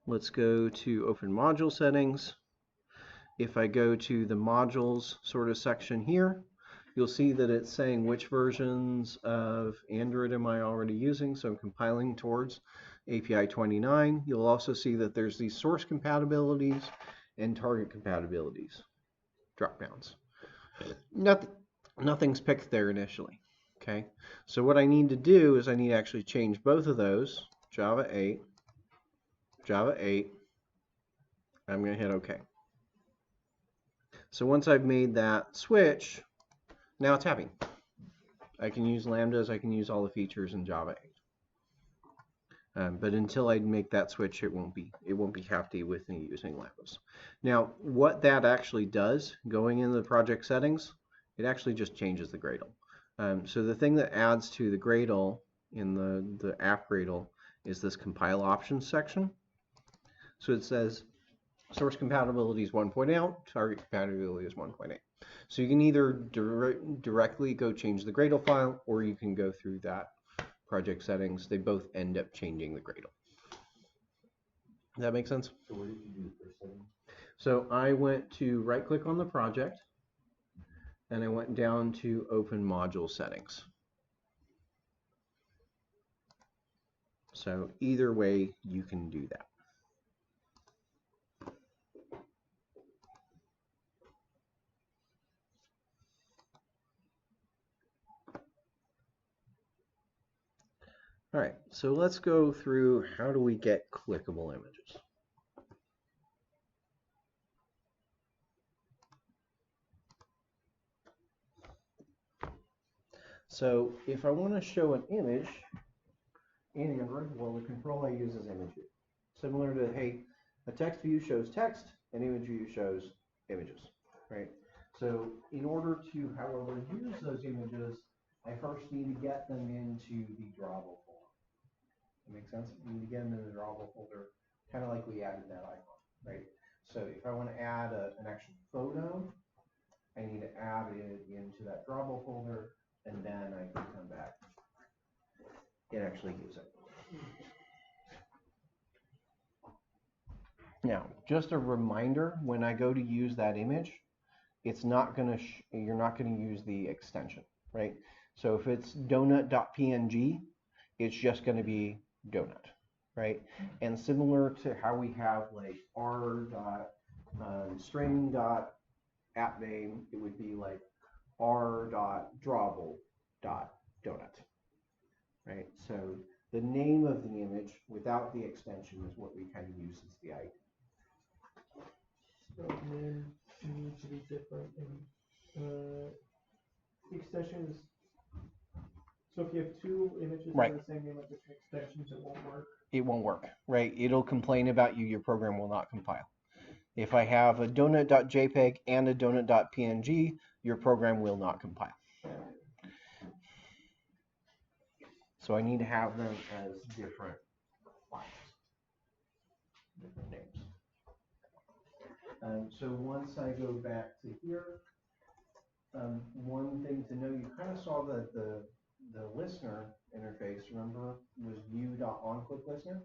Let's go to Open Module Settings. If I go to the modules sort of section here, you'll see that it's saying which versions of Android am I already using. So I'm compiling towards API 29. You'll also see that there's these source compatibilities and target compatibilities drop-downs. Nothing's picked there initially. Okay, so what I need to do is I need to actually change both of those, Java 8, Java 8. I'm going to hit OK. So once I've made that switch, now it's happy. I can use lambdas, I can use all the features in Java 8. But until I make that switch, it won't be happy with me using lambdas. Now, what that actually does, going into the project settings, it actually just changes the Gradle. So the thing that adds to the Gradle in the app Gradle is this compile options section. So it says source compatibility is 1.0, target compatibility is 1.8. So you can either directly go change the Gradle file, or you can go through that project settings. They both end up changing the Gradle. Does that make sense? So where did you do the first setting? So I went to right click on the project, and I went down to Open Module Settings. So either way, you can do that. All right, so let's go through how do we get clickable images. So if I want to show an image in Android, well, the control I use is image view. Similar to, hey, a text view shows text, an image view shows images, right? So in order to, however, use those images, I first need to get them into the drawable folder. That makes sense? You need to get them in the drawable folder, kind of like we added that icon, right? So if I want to add an actual photo, I need to add it into that drawable folder, and then I can come back and actually use it. Now, just a reminder, when I go to use that image, it's not going to, you're not going to use the extension, right? So if it's donut.png, it's just going to be donut, right? And similar to how we have like string.appName, it would be like r.drawable.donut, right? So the name of the image without the extension is what we kind of use as the ID. So name needs to be different, and extensions. So if you have two images Right. with the same name with different extensions, it won't work. It won't work, right? It'll complain about you. Your program will not compile. If I have a donut.jpg and a donut.png, your program will not compile. So I need to have them as different files, different names. So once I go back to here, one thing to know, you kind of saw that the listener interface, remember, was view.onClickListener.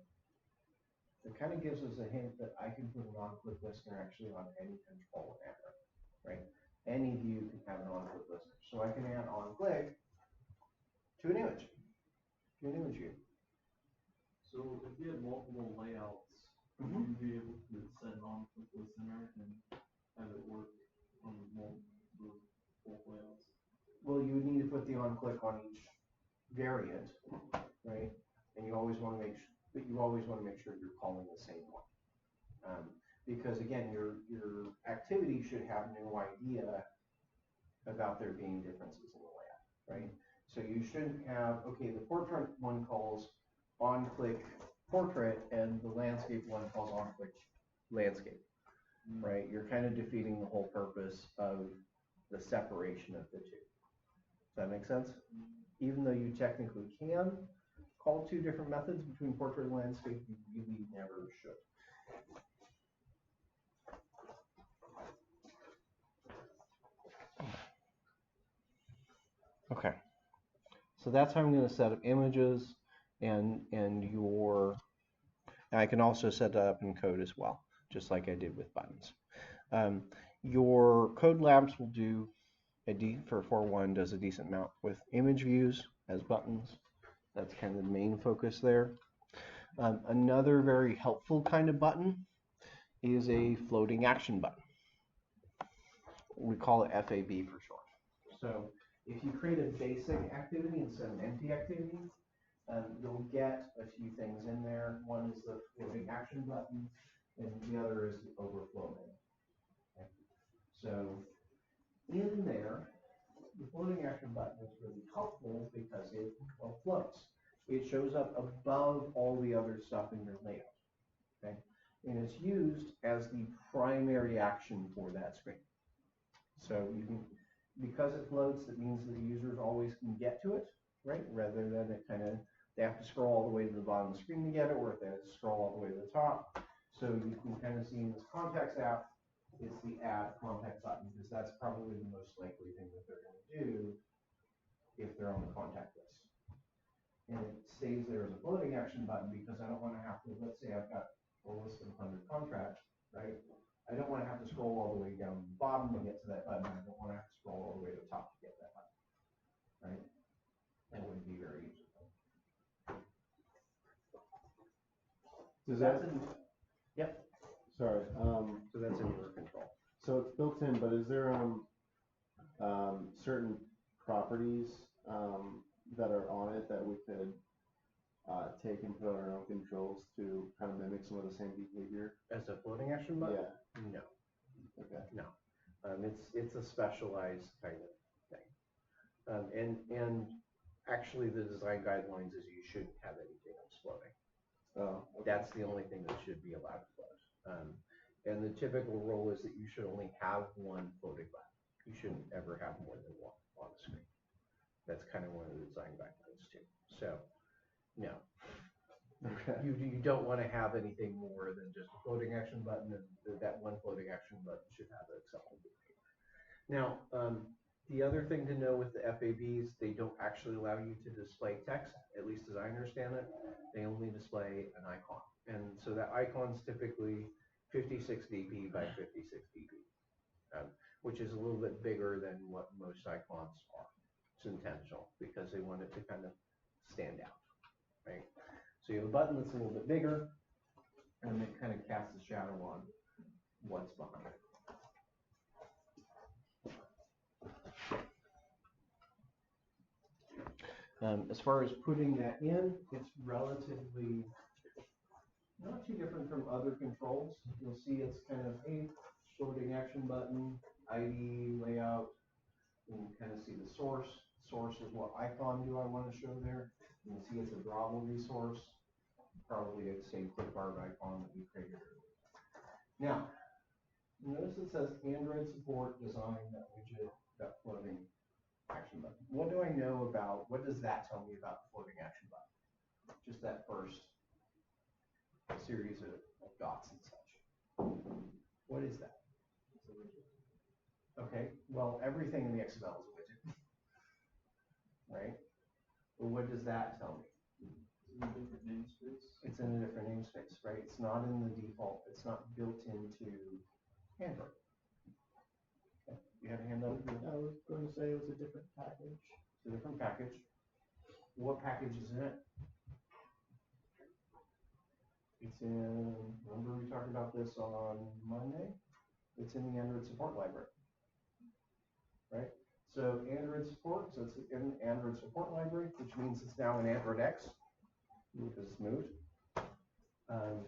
It kind of gives us a hint that I can put an on-click listener actually on any control ever, right? Any view can have an on-click listener. So I can add on-click to an image view. So if you had multiple layouts, would you be able to send on click listener and have it work on multiple layouts? Well, you would need to put the on-click on each variant, right? And you always want to make sure, but you always want to make sure you're calling the same one. Because again, your activity should have no idea about there being differences in the layout, right? So you shouldn't have, okay, the portrait one calls on-click portrait and the landscape one calls on-click landscape, right? You're kind of defeating the whole purpose of the separation of the two. Does that make sense? Even though you technically can call two different methods between portrait and landscape, you really never should. Okay, so that's how I'm going to set up images and I can also set that up in code as well, just like I did with buttons. Your code labs will do for 4.1 does a decent amount with image views as buttons. That's kind of the main focus there. Another very helpful kind of button is a floating action button. We call it FAB for short. So if you create a basic activity instead of an empty activity, you'll get a few things in there. One is the floating action button, and the other is the overflow menu. Okay. So in there, the floating action button is really helpful because it floats. It shows up above all the other stuff in your layout. Okay, and it's used as the primary action for that screen. So you can, because it floats, that means that the users always can get to it, right? Rather than it they have to scroll all the way to the bottom of the screen to get it, or if they have to scroll all the way to the top. So you can kind of see in this contacts app, it's the add contact button, because that's probably the most likely thing that they're going to do if they're on the contact list. And it stays there as a floating action button because I don't want to have to, let's say I've got a list of 100 contracts, right? I don't want to have to scroll all the way down to the bottom to get to that button. I don't want to have to scroll all the way to the top to get that button, right? That wouldn't be very useful. Does that? Yep. Sorry. So that's in your control. So it's built in, but is there certain properties that are on it that we could take and put on our own controls to kind of mimic some of the same behavior? As a floating action button? Yeah. No. Okay. No. It's a specialized kind of thing. And actually the design guidelines is you shouldn't have anything else floating. Oh, okay. That's the only thing that should be allowed to float. And the typical rule is that you should only have one floating button. You shouldn't ever have more than one on the screen. That's kind of one of the design guidelines too. So, no. Okay. You don't want to have anything more than just a floating action button, and that one floating action button should have an acceptable behavior. Now, the other thing to know with the FABs, they don't actually allow you to display text, at least as I understand it. They only display an icon. And so that icon's typically 56 dp by 56 dp, which is a little bit bigger than what most icons are. It's intentional because they want it to kind of stand out, right? So you have a button that's a little bit bigger, and it kind of casts a shadow on what's behind it. As far as putting that in, it's relatively not too different from other controls. You'll see it's kind of a floating action button, ID, layout. You can kind of see the source. Source is what icon do I want to show there. You can see it's a drawable resource, probably the same clip art icon that we created earlier. Now, notice it says Android support design that widget, that floating action button. What do I know about, what does that tell me about the floating action button? Just that first series of dots and such. What is that? It's a widget. Okay, well, everything in the XML is a widget, right? Well, what does that tell me? It's in a different namespace. It's in a different namespace, right? It's not in the default, it's not built into Android. Okay. You had a hand up? I was going to say it was a different package. It's a different package. What package is in it? It's in, remember we talked about this on Monday? It's in the Android support library, right? So Android support, so it's in the Android support library, which means it's now in Android X because it's moved. But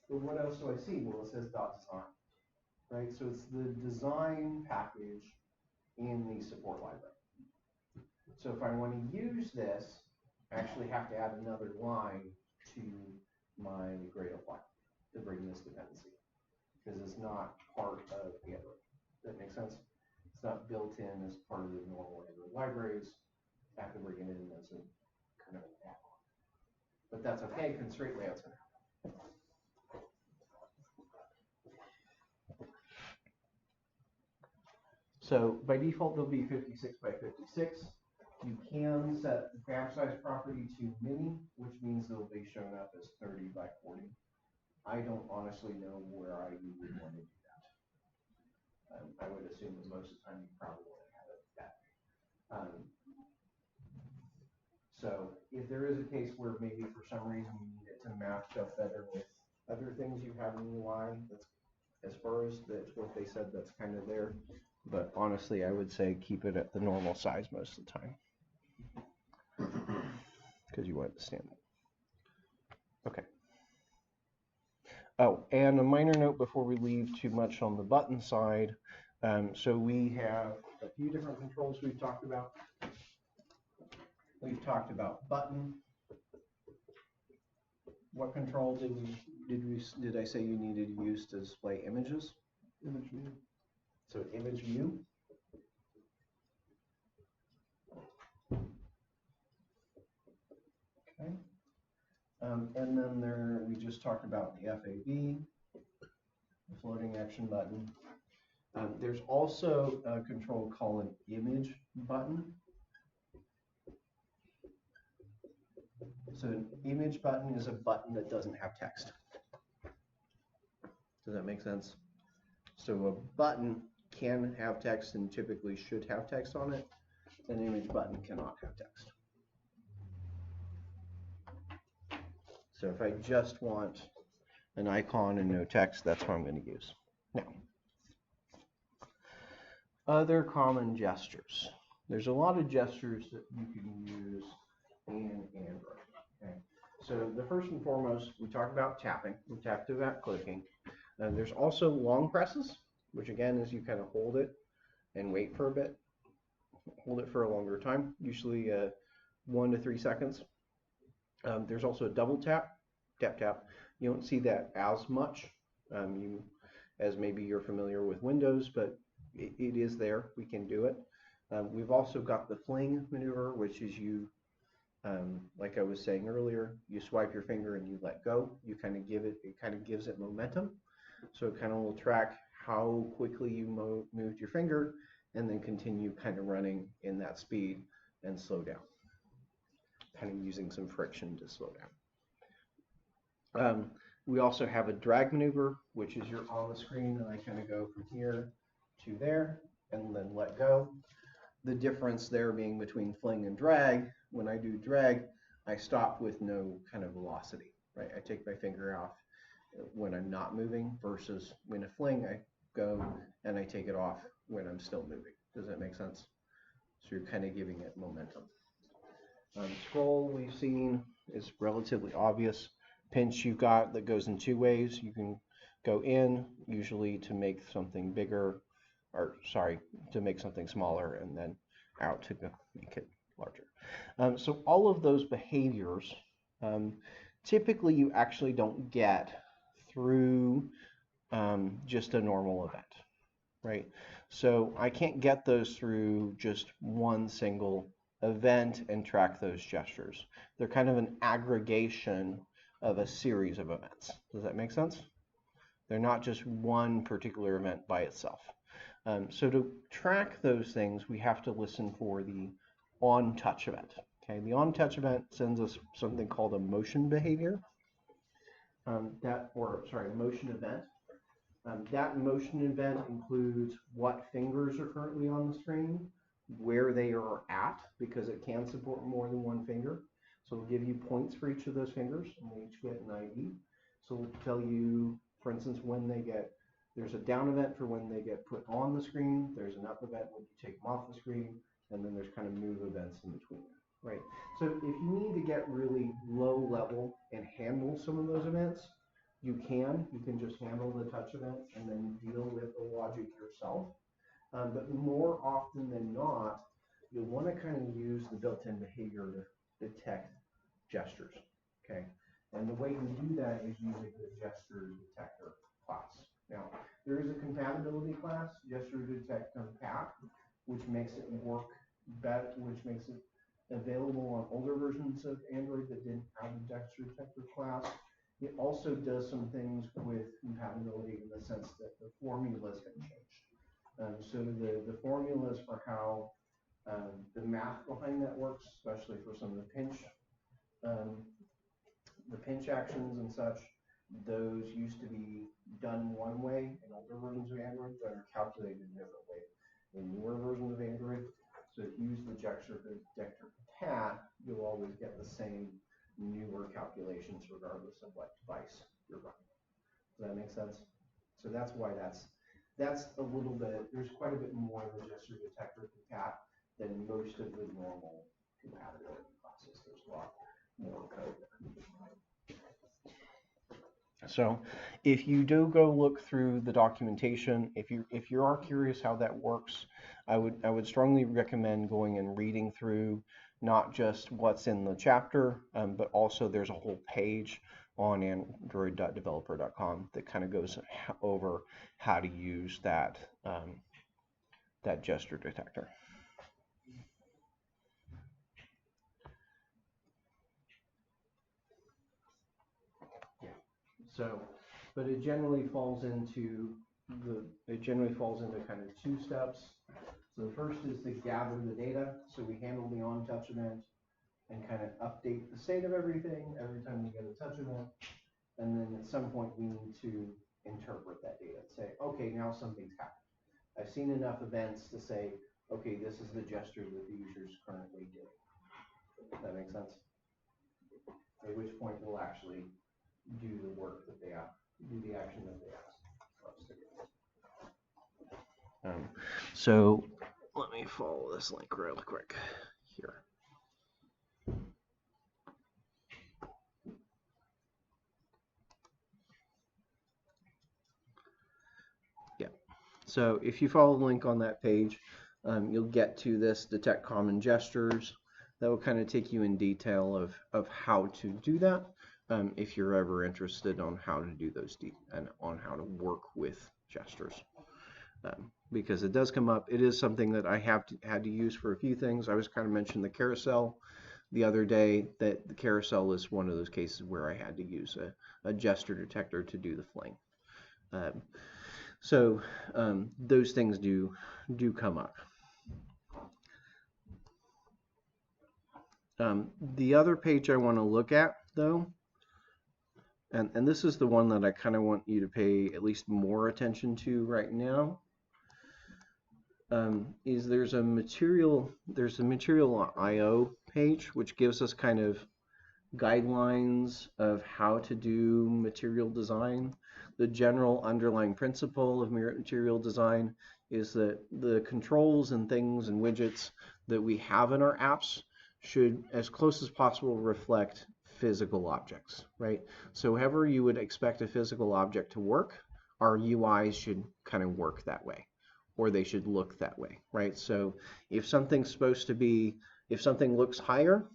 what else do I see? Well, it says .design, right? So it's the design package in the support library. So if I want to use this, I actually have to add another line to my Gradle file to bring this dependency, because it's not part of Android. Does that make sense? It's not built in as part of the normal Android libraries. I have to bring it in as a kind of an add-on. But that's okay, because straight layout's going to happen. So by default, they'll be 56 by 56. You can set the font size property to mini, which means they'll be shown up as 30 by 40. I don't honestly know where you would want to do that. I would assume that most of the time you probably want to have it that way. So if there is a case where maybe for some reason you need it to match up better with other things you have in UI, that's as far as what they said, that's kind of there. But honestly, I would say keep it at the normal size most of the time, because you want it to stand up. Okay. Oh, and a minor note before we leave too much on the button side. So we have a few different controls we've talked about. We've talked about button. What control did I say you needed to use to display images? Image view. So image view. Okay. And then we just talked about the FAB, the floating action button. There's also a control called an image button. So an image button is a button that doesn't have text. Does that make sense? So a button can have text and typically should have text on it. An image button cannot have text. So if I just want an icon and no text, that's what I'm going to use. Now, other common gestures. There's a lot of gestures that you can use in Android. Okay. So the first and foremost, we talked about tapping. We talked about clicking. There's also long presses, which again is you kind of hold it and wait for a bit. Hold it for a longer time, usually 1 to 3 seconds. There's also a double tap, tap, tap. You don't see that as much as maybe you're familiar with Windows, but it is there. We can do it. We've also got the fling maneuver, which is you, like I was saying earlier, you swipe your finger and you let go. You kind of give it, it kind of gives it momentum. So it kind of will track how quickly you moved your finger and then continue kind of running in that speed and slow down. Kind of using some friction to slow down. We also have a drag maneuver, which is you're on the screen and I kind of go from here to there and then let go. The difference there being between fling and drag, when I do drag, I stop with no kind of velocity, right? I take my finger off when I'm not moving versus when a fling, I go and I take it off when I'm still moving. Does that make sense? So you're kind of giving it momentum. Scroll we've seen is relatively obvious. Pinch you've got that goes in two ways. You can go in usually to make something bigger, or sorry, to make something smaller, and then out to make it larger. So all of those behaviors, typically you actually don't get through just a normal event, right? So I can't get those through just one single event and track those gestures. They're kind of an aggregation of a series of events. Does that make sense? They're not just one particular event by itself. So to track those things, we have to listen for the on-touch event. Okay, the on-touch event sends us something called a motion behavior. Motion event. That motion event includes what fingers are currently on the screen, where they are at, because it can support more than one finger. So it'll give you points for each of those fingers, and they each get an ID. So it'll tell you, for instance, when they get, there's a down event for when they get put on the screen, there's an up event when you take them off the screen, and then there's kind of move events in between, right? So if you need to get really low level and handle some of those events, you can just handle the touch event and then deal with the logic yourself. But more often than not, you'll want to kind of use the built-in behavior to detect gestures, okay? And the way you do that is using the gesture detector class. Now, there is a compatibility class, gesture detect compat, which makes it work better, which makes it available on older versions of Android that didn't have a gesture detector class. It also does some things with compatibility in the sense that the formulas have changed. So the formulas for how the math behind that works, especially for some of the pinch actions and such, those used to be done one way in older versions of Android, but are calculated a different way in newer versions of Android. So if you use the gesture detector cat, you'll always get the same newer calculations regardless of what device you're running. Does that make sense? So that's why that's a little bit, there's quite a bit more of the gesture detector cat than most of the normal compatibility classes. There's a lot more code there. So if you do go look through the documentation, if you are curious how that works, I would strongly recommend going and reading through not just what's in the chapter, but also there's a whole page on android.developer.com that kind of goes over how to use that that gesture detector. So, but it generally falls into kind of two steps. So the first is to gather the data. So we handle the on-touch event and kind of update the state of everything every time we get a touch event. And then at some point we need to interpret that data and say, okay, now something's happened. I've seen enough events to say, okay, this is the gesture that the user is currently doing. Does that make sense? At which point we'll actually do the work that they ask, do the action that they ask us to do. So let me follow this link real quick here. Yeah. So if you follow the link on that page, you'll get to this detect common gestures. That will kind of take you in detail of how to do that. If you're ever interested on how to do those and on how to work with gestures. Because it does come up. It is something that I had to use for a few things. I was kind of mentioning the carousel the other day, that the carousel is one of those cases where I had to use a gesture detector to do the fling. So those things do come up. The other page I want to look at, though, and this is the one that I kind of want you to pay at least more attention to right now, is there's a material IO page which gives us kind of guidelines of how to do material design. The general underlying principle of material design is that the controls and things and widgets that we have in our apps should, as close as possible, reflect physical objects, right? So however you would expect a physical object to work, our UIs should kind of work that way, or they should look that way, right? So if something's supposed to be, if something looks higher,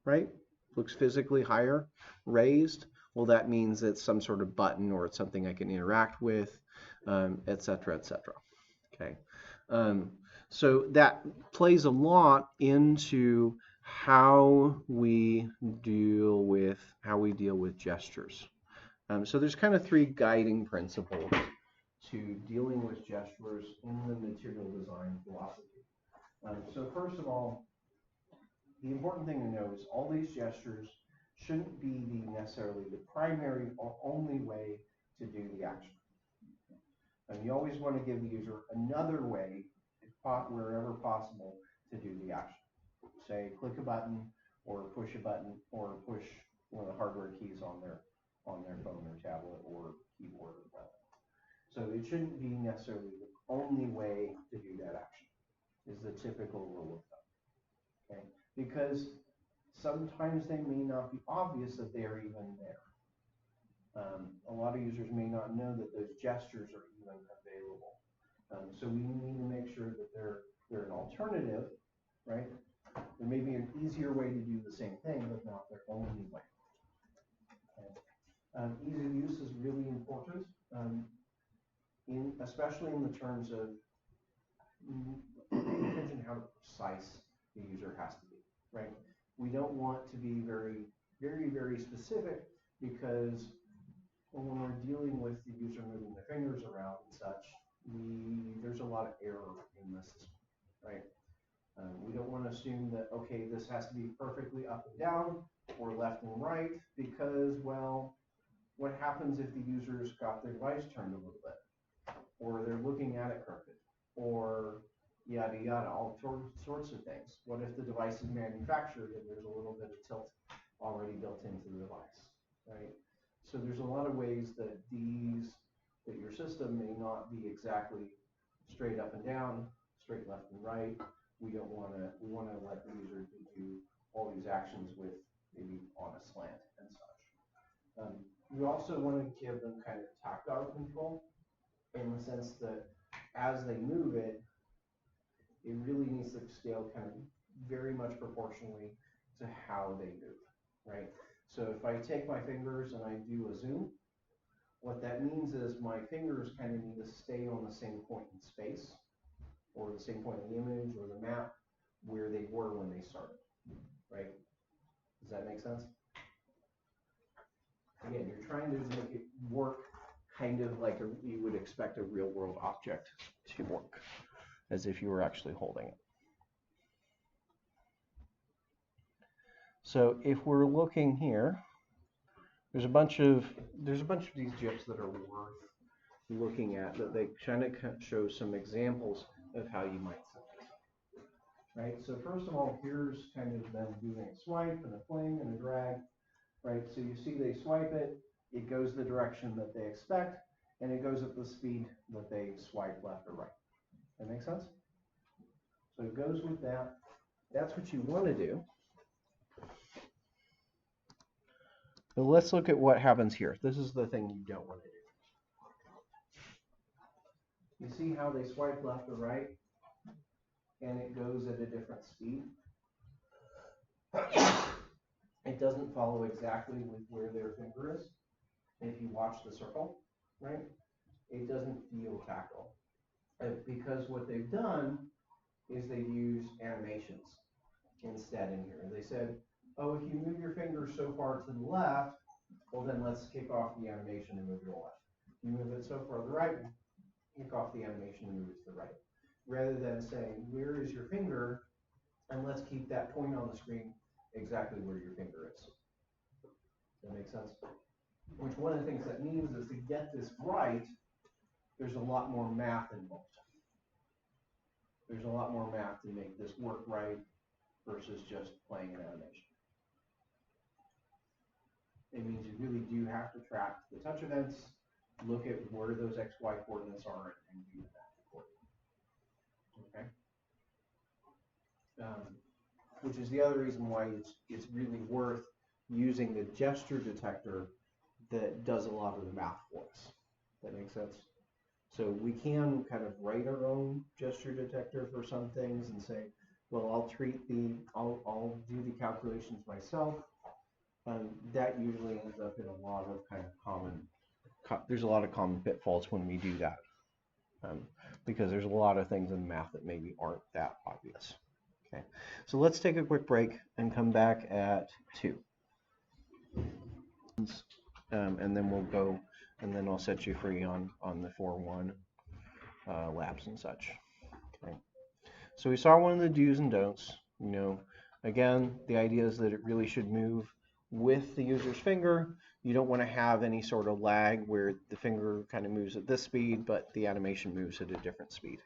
right, looks physically higher, raised, well, that means it's some sort of button or it's something I can interact with, et cetera, et cetera. Okay. So that plays a lot into how we deal with gestures. So there's kind of three guiding principles to dealing with gestures in the material design philosophy. So first of all, the important thing to know is all these gestures shouldn't be necessarily the primary or only way to do the action. And you always want to give the user another way, wherever possible, to do the action. Say, click a button, or push a button, or push one of the hardware keys on their phone or tablet or keyboard or whatever. So it shouldn't be necessarily the only way to do that action, is the typical rule of thumb. Okay? Because sometimes they may not be obvious that they are even there. A lot of users may not know that those gestures are even available. So we need to make sure that they're an alternative, right? There may be an easier way to do the same thing, but not their only way. Okay. Ease of use is really important, especially in the terms of paying attention to how precise the user has to be, right? We don't want to be very, very, very specific, because when we're dealing with the user moving their fingers around and such, there's a lot of error in the system, right? We don't want to assume that, okay, this has to be perfectly up and down or left and right, because, well, what happens if the user's got their device turned a little bit, or they're looking at it crooked, or yada yada, all sorts of things? What if the device is manufactured and there's a little bit of tilt already built into the device, right? So there's a lot of ways that your system may not be exactly straight up and down, straight left and right. We want to let the user do all these actions with maybe on a slant and such. We also want to give them kind of tactile control, in the sense that as they move it, it really needs to scale kind of very much proportionally to how they move, right? So if I take my fingers and I do a zoom, what that means is my fingers kind of need to stay on the same point in space, or the same point in the image or the map where they were when they started, right? Does that make sense? Again, you're trying to make it work kind of like you would expect a real world object to work, as if you were actually holding it. So if we're looking here, there's a bunch of these GIFs that are worth looking at, that they kind of show some examples of how you might set this up. Right? So first of all, here's kind of them doing a swipe and a fling and a drag. Right? So you see they swipe it, it goes the direction that they expect, and it goes at the speed that they swipe left or right. That make sense? So it goes with that. That's what you want to do. But let's look at what happens here. This is the thing you don't want to do. You see how they swipe left or right, and it goes at a different speed? It doesn't follow exactly with where their finger is. If you watch the circle, right, it doesn't feel tactile. Because what they've done is they've used animations instead in here. They said, oh, if you move your finger so far to the left, well, then let's kick off the animation and move to the left. If you move it so far to the right, kick off the animation and move it to the right. Rather than saying, where is your finger? And let's keep that point on the screen exactly where your finger is. Does that make sense? which one of the things that means is to get this right, there's a lot more math involved. There's a lot more math to make this work right versus just playing an animation. It means you really do have to track the touch events, look at where those XY coordinates are, and do that accordingly. Okay? Which is the other reason why it's really worth using the gesture detector that does a lot of the math for us. That makes sense? So we can kind of write our own gesture detector for some things and say, well, I'll do the calculations myself. That usually ends up in a lot of kind of there's a lot of common pitfalls when we do that. Because there's a lot of things in math that maybe aren't that obvious. Okay, so let's take a quick break and come back at 2. And then we'll go, and then I'll set you free on the 4-1 labs and such. Okay. So we saw one of the do's and don'ts. You know, again, the idea is that it really should move with the user's finger. You don't want to have any sort of lag where the finger kind of moves at this speed, but the animation moves at a different speed.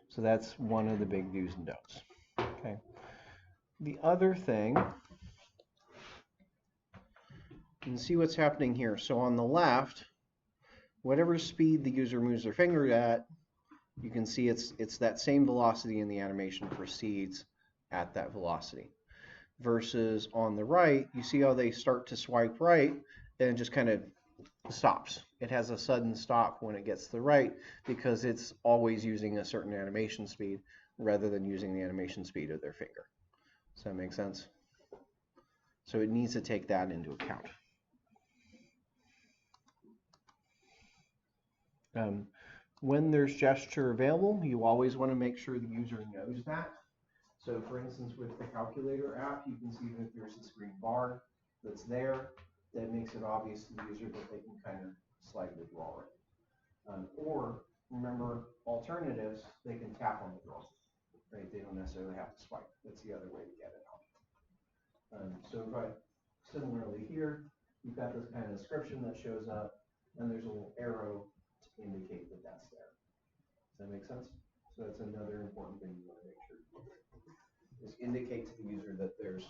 So that's one of the big do's and don'ts. Okay. The other thing, you can see what's happening here. So on the left, whatever speed the user moves their finger at, you can see it's that same velocity and the animation proceeds at that velocity. Versus on the right, you see how they start to swipe right and it just kind of stops. It has a sudden stop when it gets to the right because it's always using a certain animation speed rather than using the animation speed of their finger. Does that make sense? So it needs to take that into account. When there's gesture available, you always want to make sure the user knows that. So for instance, with the calculator app, you can see that there's this green bar that's there that makes it obvious to the user that they can kind of slightly draw it. Or remember alternatives, they can tap on the draw, right? They don't necessarily have to swipe. That's the other way to get it out. So similarly here, you've got this kind of description that shows up, and there's a little arrow to indicate that that's there. Does that make sense? So that's another important thing you want to make sure you do, is indicate to the user that there's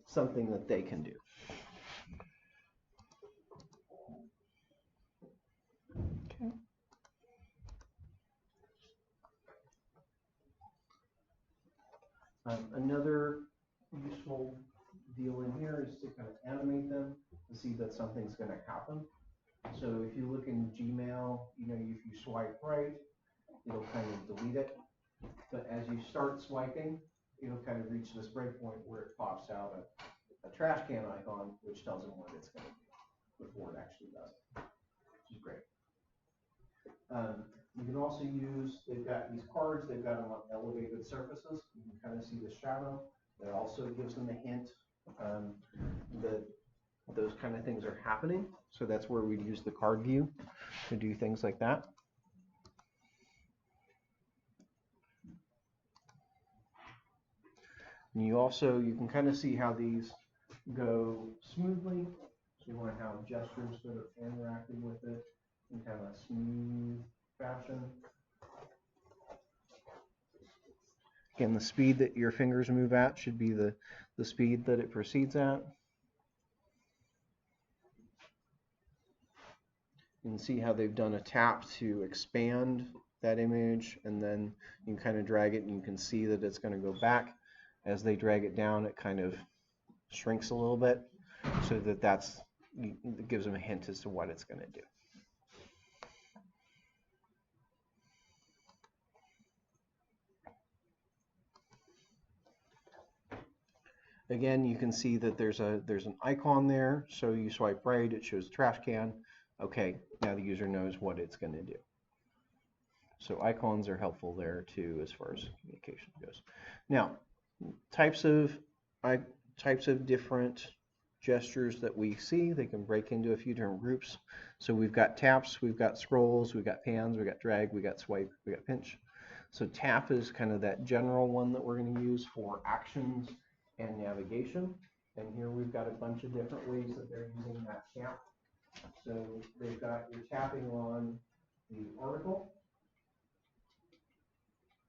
something that they can do. Okay. Another useful deal in here is to kind of animate them to see that something's going to happen. So if you look in Gmail, you know, if you swipe right, it'll kind of delete it. But as you start swiping, it'll kind of reach this breakpoint where it pops out a trash can icon, which tells them what it's going to do before it actually does it, which is great. You can also use, they've got these cards, they've got them on elevated surfaces. You can kind of see the shadow. That also gives them a hint that those kind of things are happening. So that's where we'd use the card view to do things like that. And you can kind of see how these go smoothly. So you want to have gestures that are interacting with it in kind of a smooth fashion. Again, the speed that your fingers move at should be the speed that it proceeds at. You can see how they've done a tap to expand that image, and then you can kind of drag it and you can see that it's going to go back. As they drag it down, it kind of shrinks a little bit, so that it gives them a hint as to what it's going to do. Again, you can see that there's an icon there, so you swipe right, it shows trash can. Okay, now the user knows what it's going to do. So icons are helpful there too as far as communication goes. Now, types of different gestures that we see, they can break into a few different groups. So we've got taps, we've got scrolls, we've got pans, we've got drag, we've got swipe, we've got pinch. So tap is kind of that general one that we're going to use for actions and navigation. And here we've got a bunch of different ways that they're using that tap. So they've got, you're tapping on the article,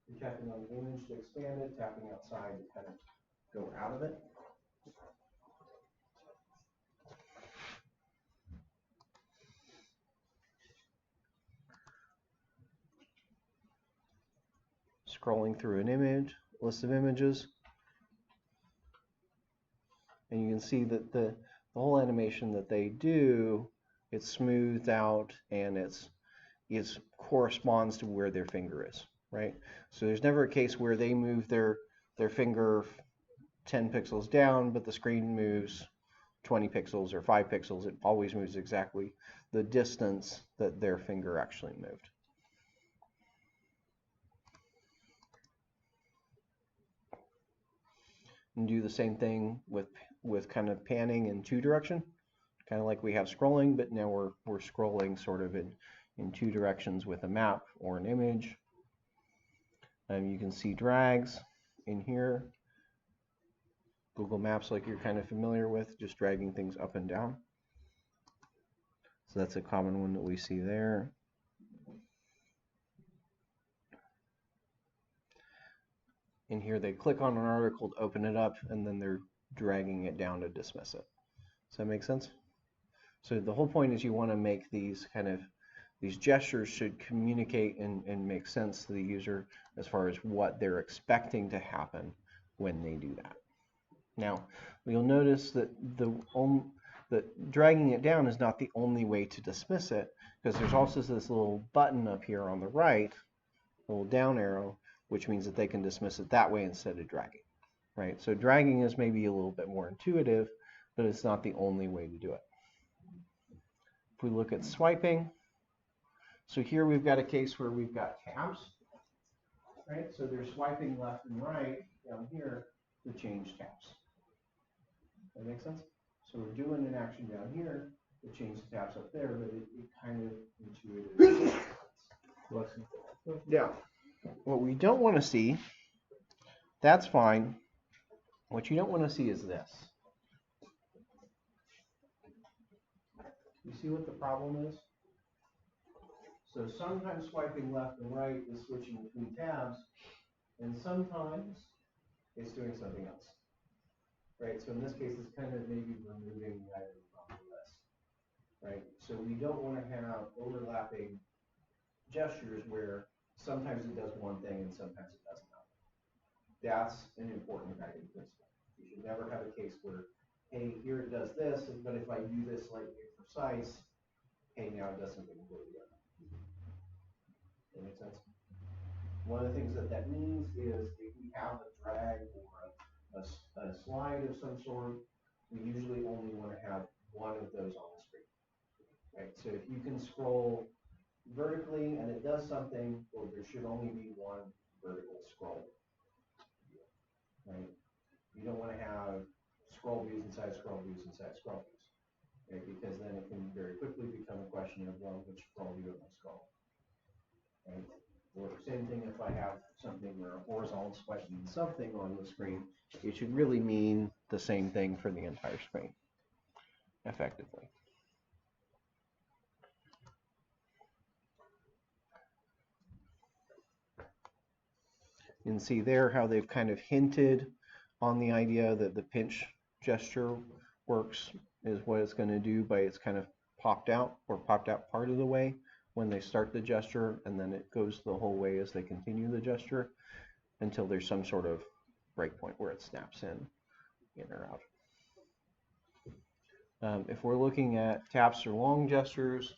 you're tapping on the image to expand it, tapping outside to kind of go out of it. Scrolling through an image, list of images. And you can see that the whole animation that they do, it's smoothed out and it corresponds to where their finger is, right? So there's never a case where they move their finger 10 pixels down, but the screen moves 20 pixels or 5 pixels. It always moves exactly the distance that their finger actually moved. And do the same thing with kind of panning in two direction, kind of like we have scrolling, but now we're scrolling sort of in two directions with a map or an image. You can see drags in here. Google Maps, like you're kind of familiar with, just dragging things up and down. So that's a common one that we see there. In here, they click on an article to open it up, and then they're dragging it down to dismiss it. Does that make sense? So the whole point is you want to make these these gestures should communicate and make sense to the user as far as what they're expecting to happen when they do that. Now, you'll notice that that dragging it down is not the only way to dismiss it, because there's also this little button up here on the right, a little down arrow, which means that they can dismiss it that way instead of dragging, right? So dragging is maybe a little bit more intuitive, but it's not the only way to do it. If we look at swiping, so here we've got a case where we've got tabs, right? So they're swiping left and right down here to change tabs. That makes sense? So we're doing an action down here to change the tabs up there, but it kind of intuitively. Yeah. What we don't want to see, that's fine. What you don't want to see is this. You see what the problem is? So sometimes swiping left and right is switching between tabs, and sometimes it's doing something else. Right? So in this case, it's kind of maybe removing the item from the list. Right? So we don't want to have overlapping gestures where sometimes it does one thing and sometimes it does another. That's an important guiding principle. You should never have a case where, hey, here it does this, but if I do this slightly precise, hey, now it does something completely different. Does that make sense? One of the things that means is if we have a drag or a slide of some sort, we usually only want to have one of those on the screen. Right? So if you can scroll vertically and it does something, well, there should only be one vertical scroll. Right? You don't want to have scroll views inside scroll views inside scroll views. Right? Because then it can very quickly become a question of, well, which scroll view am I scrolling? Right? Or same thing if I have something where a horizontal swipe means something on the screen, it should really mean the same thing for the entire screen, effectively. You can see there how they've kind of hinted on the idea that the pinch gesture works is what it's going to do by it's kind of popped out part of the way when they start the gesture, and then it goes the whole way as they continue the gesture until there's some sort of breakpoint where it snaps in or out. If we're looking at taps or long gestures,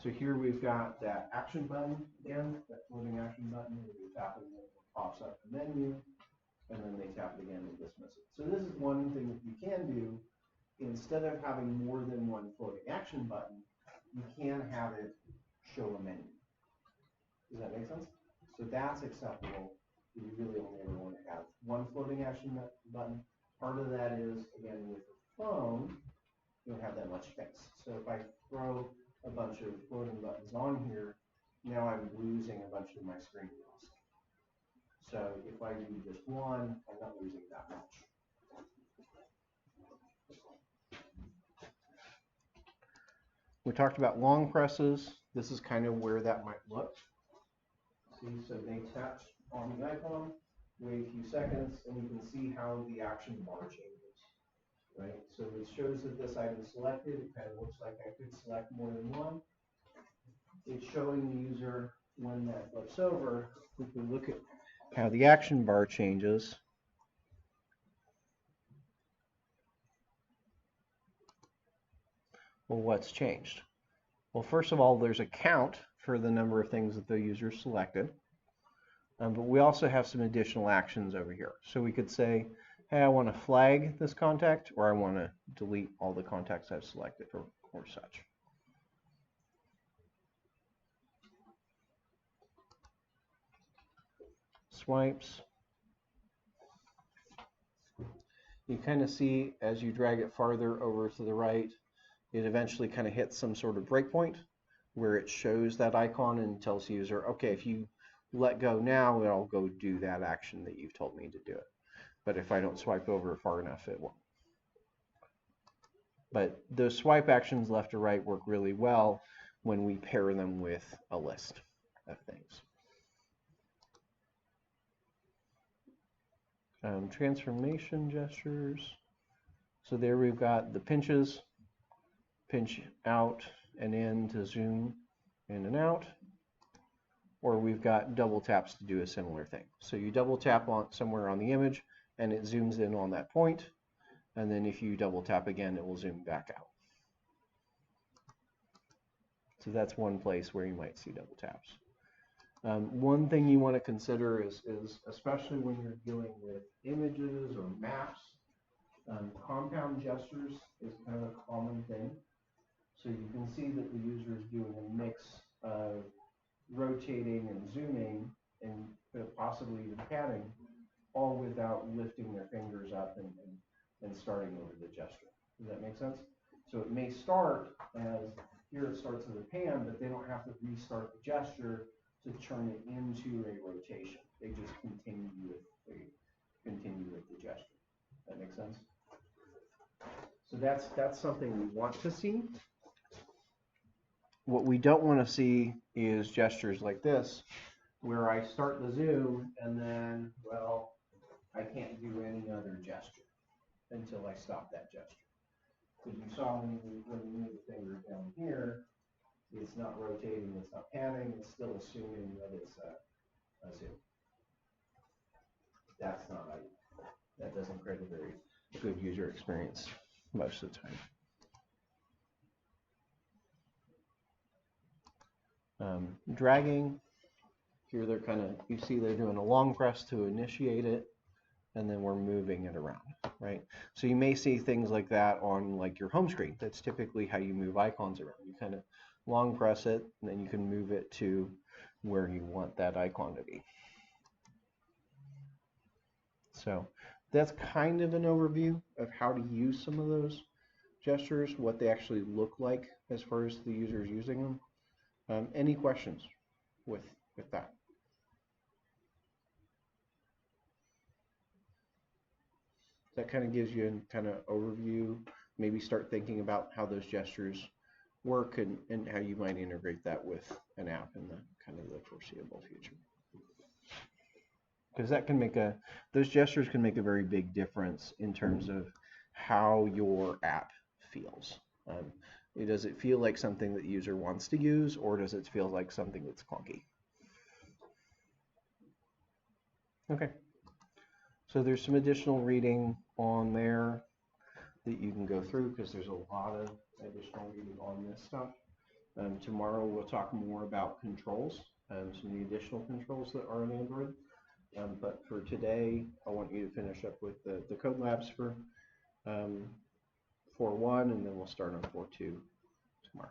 so here we've got that action button again, that floating action button where you tap it and it pops up the menu, and then they tap it again to dismiss it. So this is one thing that you can do. Instead of having more than one floating action button, you can have it show a menu. Does that make sense? So that's acceptable. You really only ever want to have one floating action button. Part of that is, again, with the phone, you don't have that much space. So if I throw a bunch of floating buttons on here, now I'm losing a bunch of my screen real estate. So if I do just one, I'm not losing that much. We talked about long presses. This is kind of where that might look. See, so they tap on the icon, wait a few seconds, and you can see how the action bar changes, right? So it shows that this item is selected. It kind of looks like I could select more than one. It's showing the user when that flips over. We can look at how the action bar changes. Well, what's changed? Well, first of all, there's a count for the number of things that the user selected. But we also have some additional actions over here. So we could say, hey, I want to flag this contact, or I want to delete all the contacts I've selected, or such. Swipes. You kind of see as you drag it farther over to the right, it eventually kind of hits some sort of breakpoint where it shows that icon and tells the user, okay, if you let go now, it'll go do that action that you've told me to do it. But if I don't swipe over far enough, it won't. But those swipe actions left to right work really well when we pair them with a list of things. Transformation gestures. So there we've got the pinches, pinch out and in to zoom in and out. Or we've got double taps to do a similar thing. So you double tap on somewhere on the image and it zooms in on that point. And then if you double tap again, it will zoom back out. So that's one place where you might see double taps. One thing you want to consider is especially when you're dealing with images or maps, compound gestures is kind of a common thing. So you can see that the user is doing a mix of rotating and zooming and possibly even panning, all without lifting their fingers up and starting over the gesture. Does that make sense? So it may start as, here it starts as a pan, but they don't have to restart the gesture to turn it into a rotation. They just continue with the gesture. That makes sense? So that's something we want to see. What we don't want to see is gestures like this, where I start the zoom and then, well, I can't do any other gesture until I stop that gesture. Because you saw when you move the finger down here, it's not rotating, it's not panning, it's still assuming that it's a zoom. That doesn't create a very good user experience most of the time. Dragging, here they're you see they're doing a long press to initiate it, and then we're moving it around, right? So you may see things like that on like your home screen. That's typically how you move icons around. You kind of long press it, and then you can move it to where you want that icon to be. So that's kind of an overview of how to use some of those gestures, what they actually look like as far as the users using them. Any questions with that? That kind of gives you a kind of overview. Maybe start thinking about how those gestures work and how you might integrate that with an app in the kind of the foreseeable future. Because that can make those gestures can make a very big difference in terms of how your app feels. Does it feel like something that the user wants to use, or does it feel like something that's clunky? Okay. So there's some additional reading on there that you can go through because there's a lot of additional reading on this stuff. Tomorrow we'll talk more about controls, some of the additional controls that are in Android. But for today, I want you to finish up with the code labs for 4.1, and then we'll start on 4.2 tomorrow.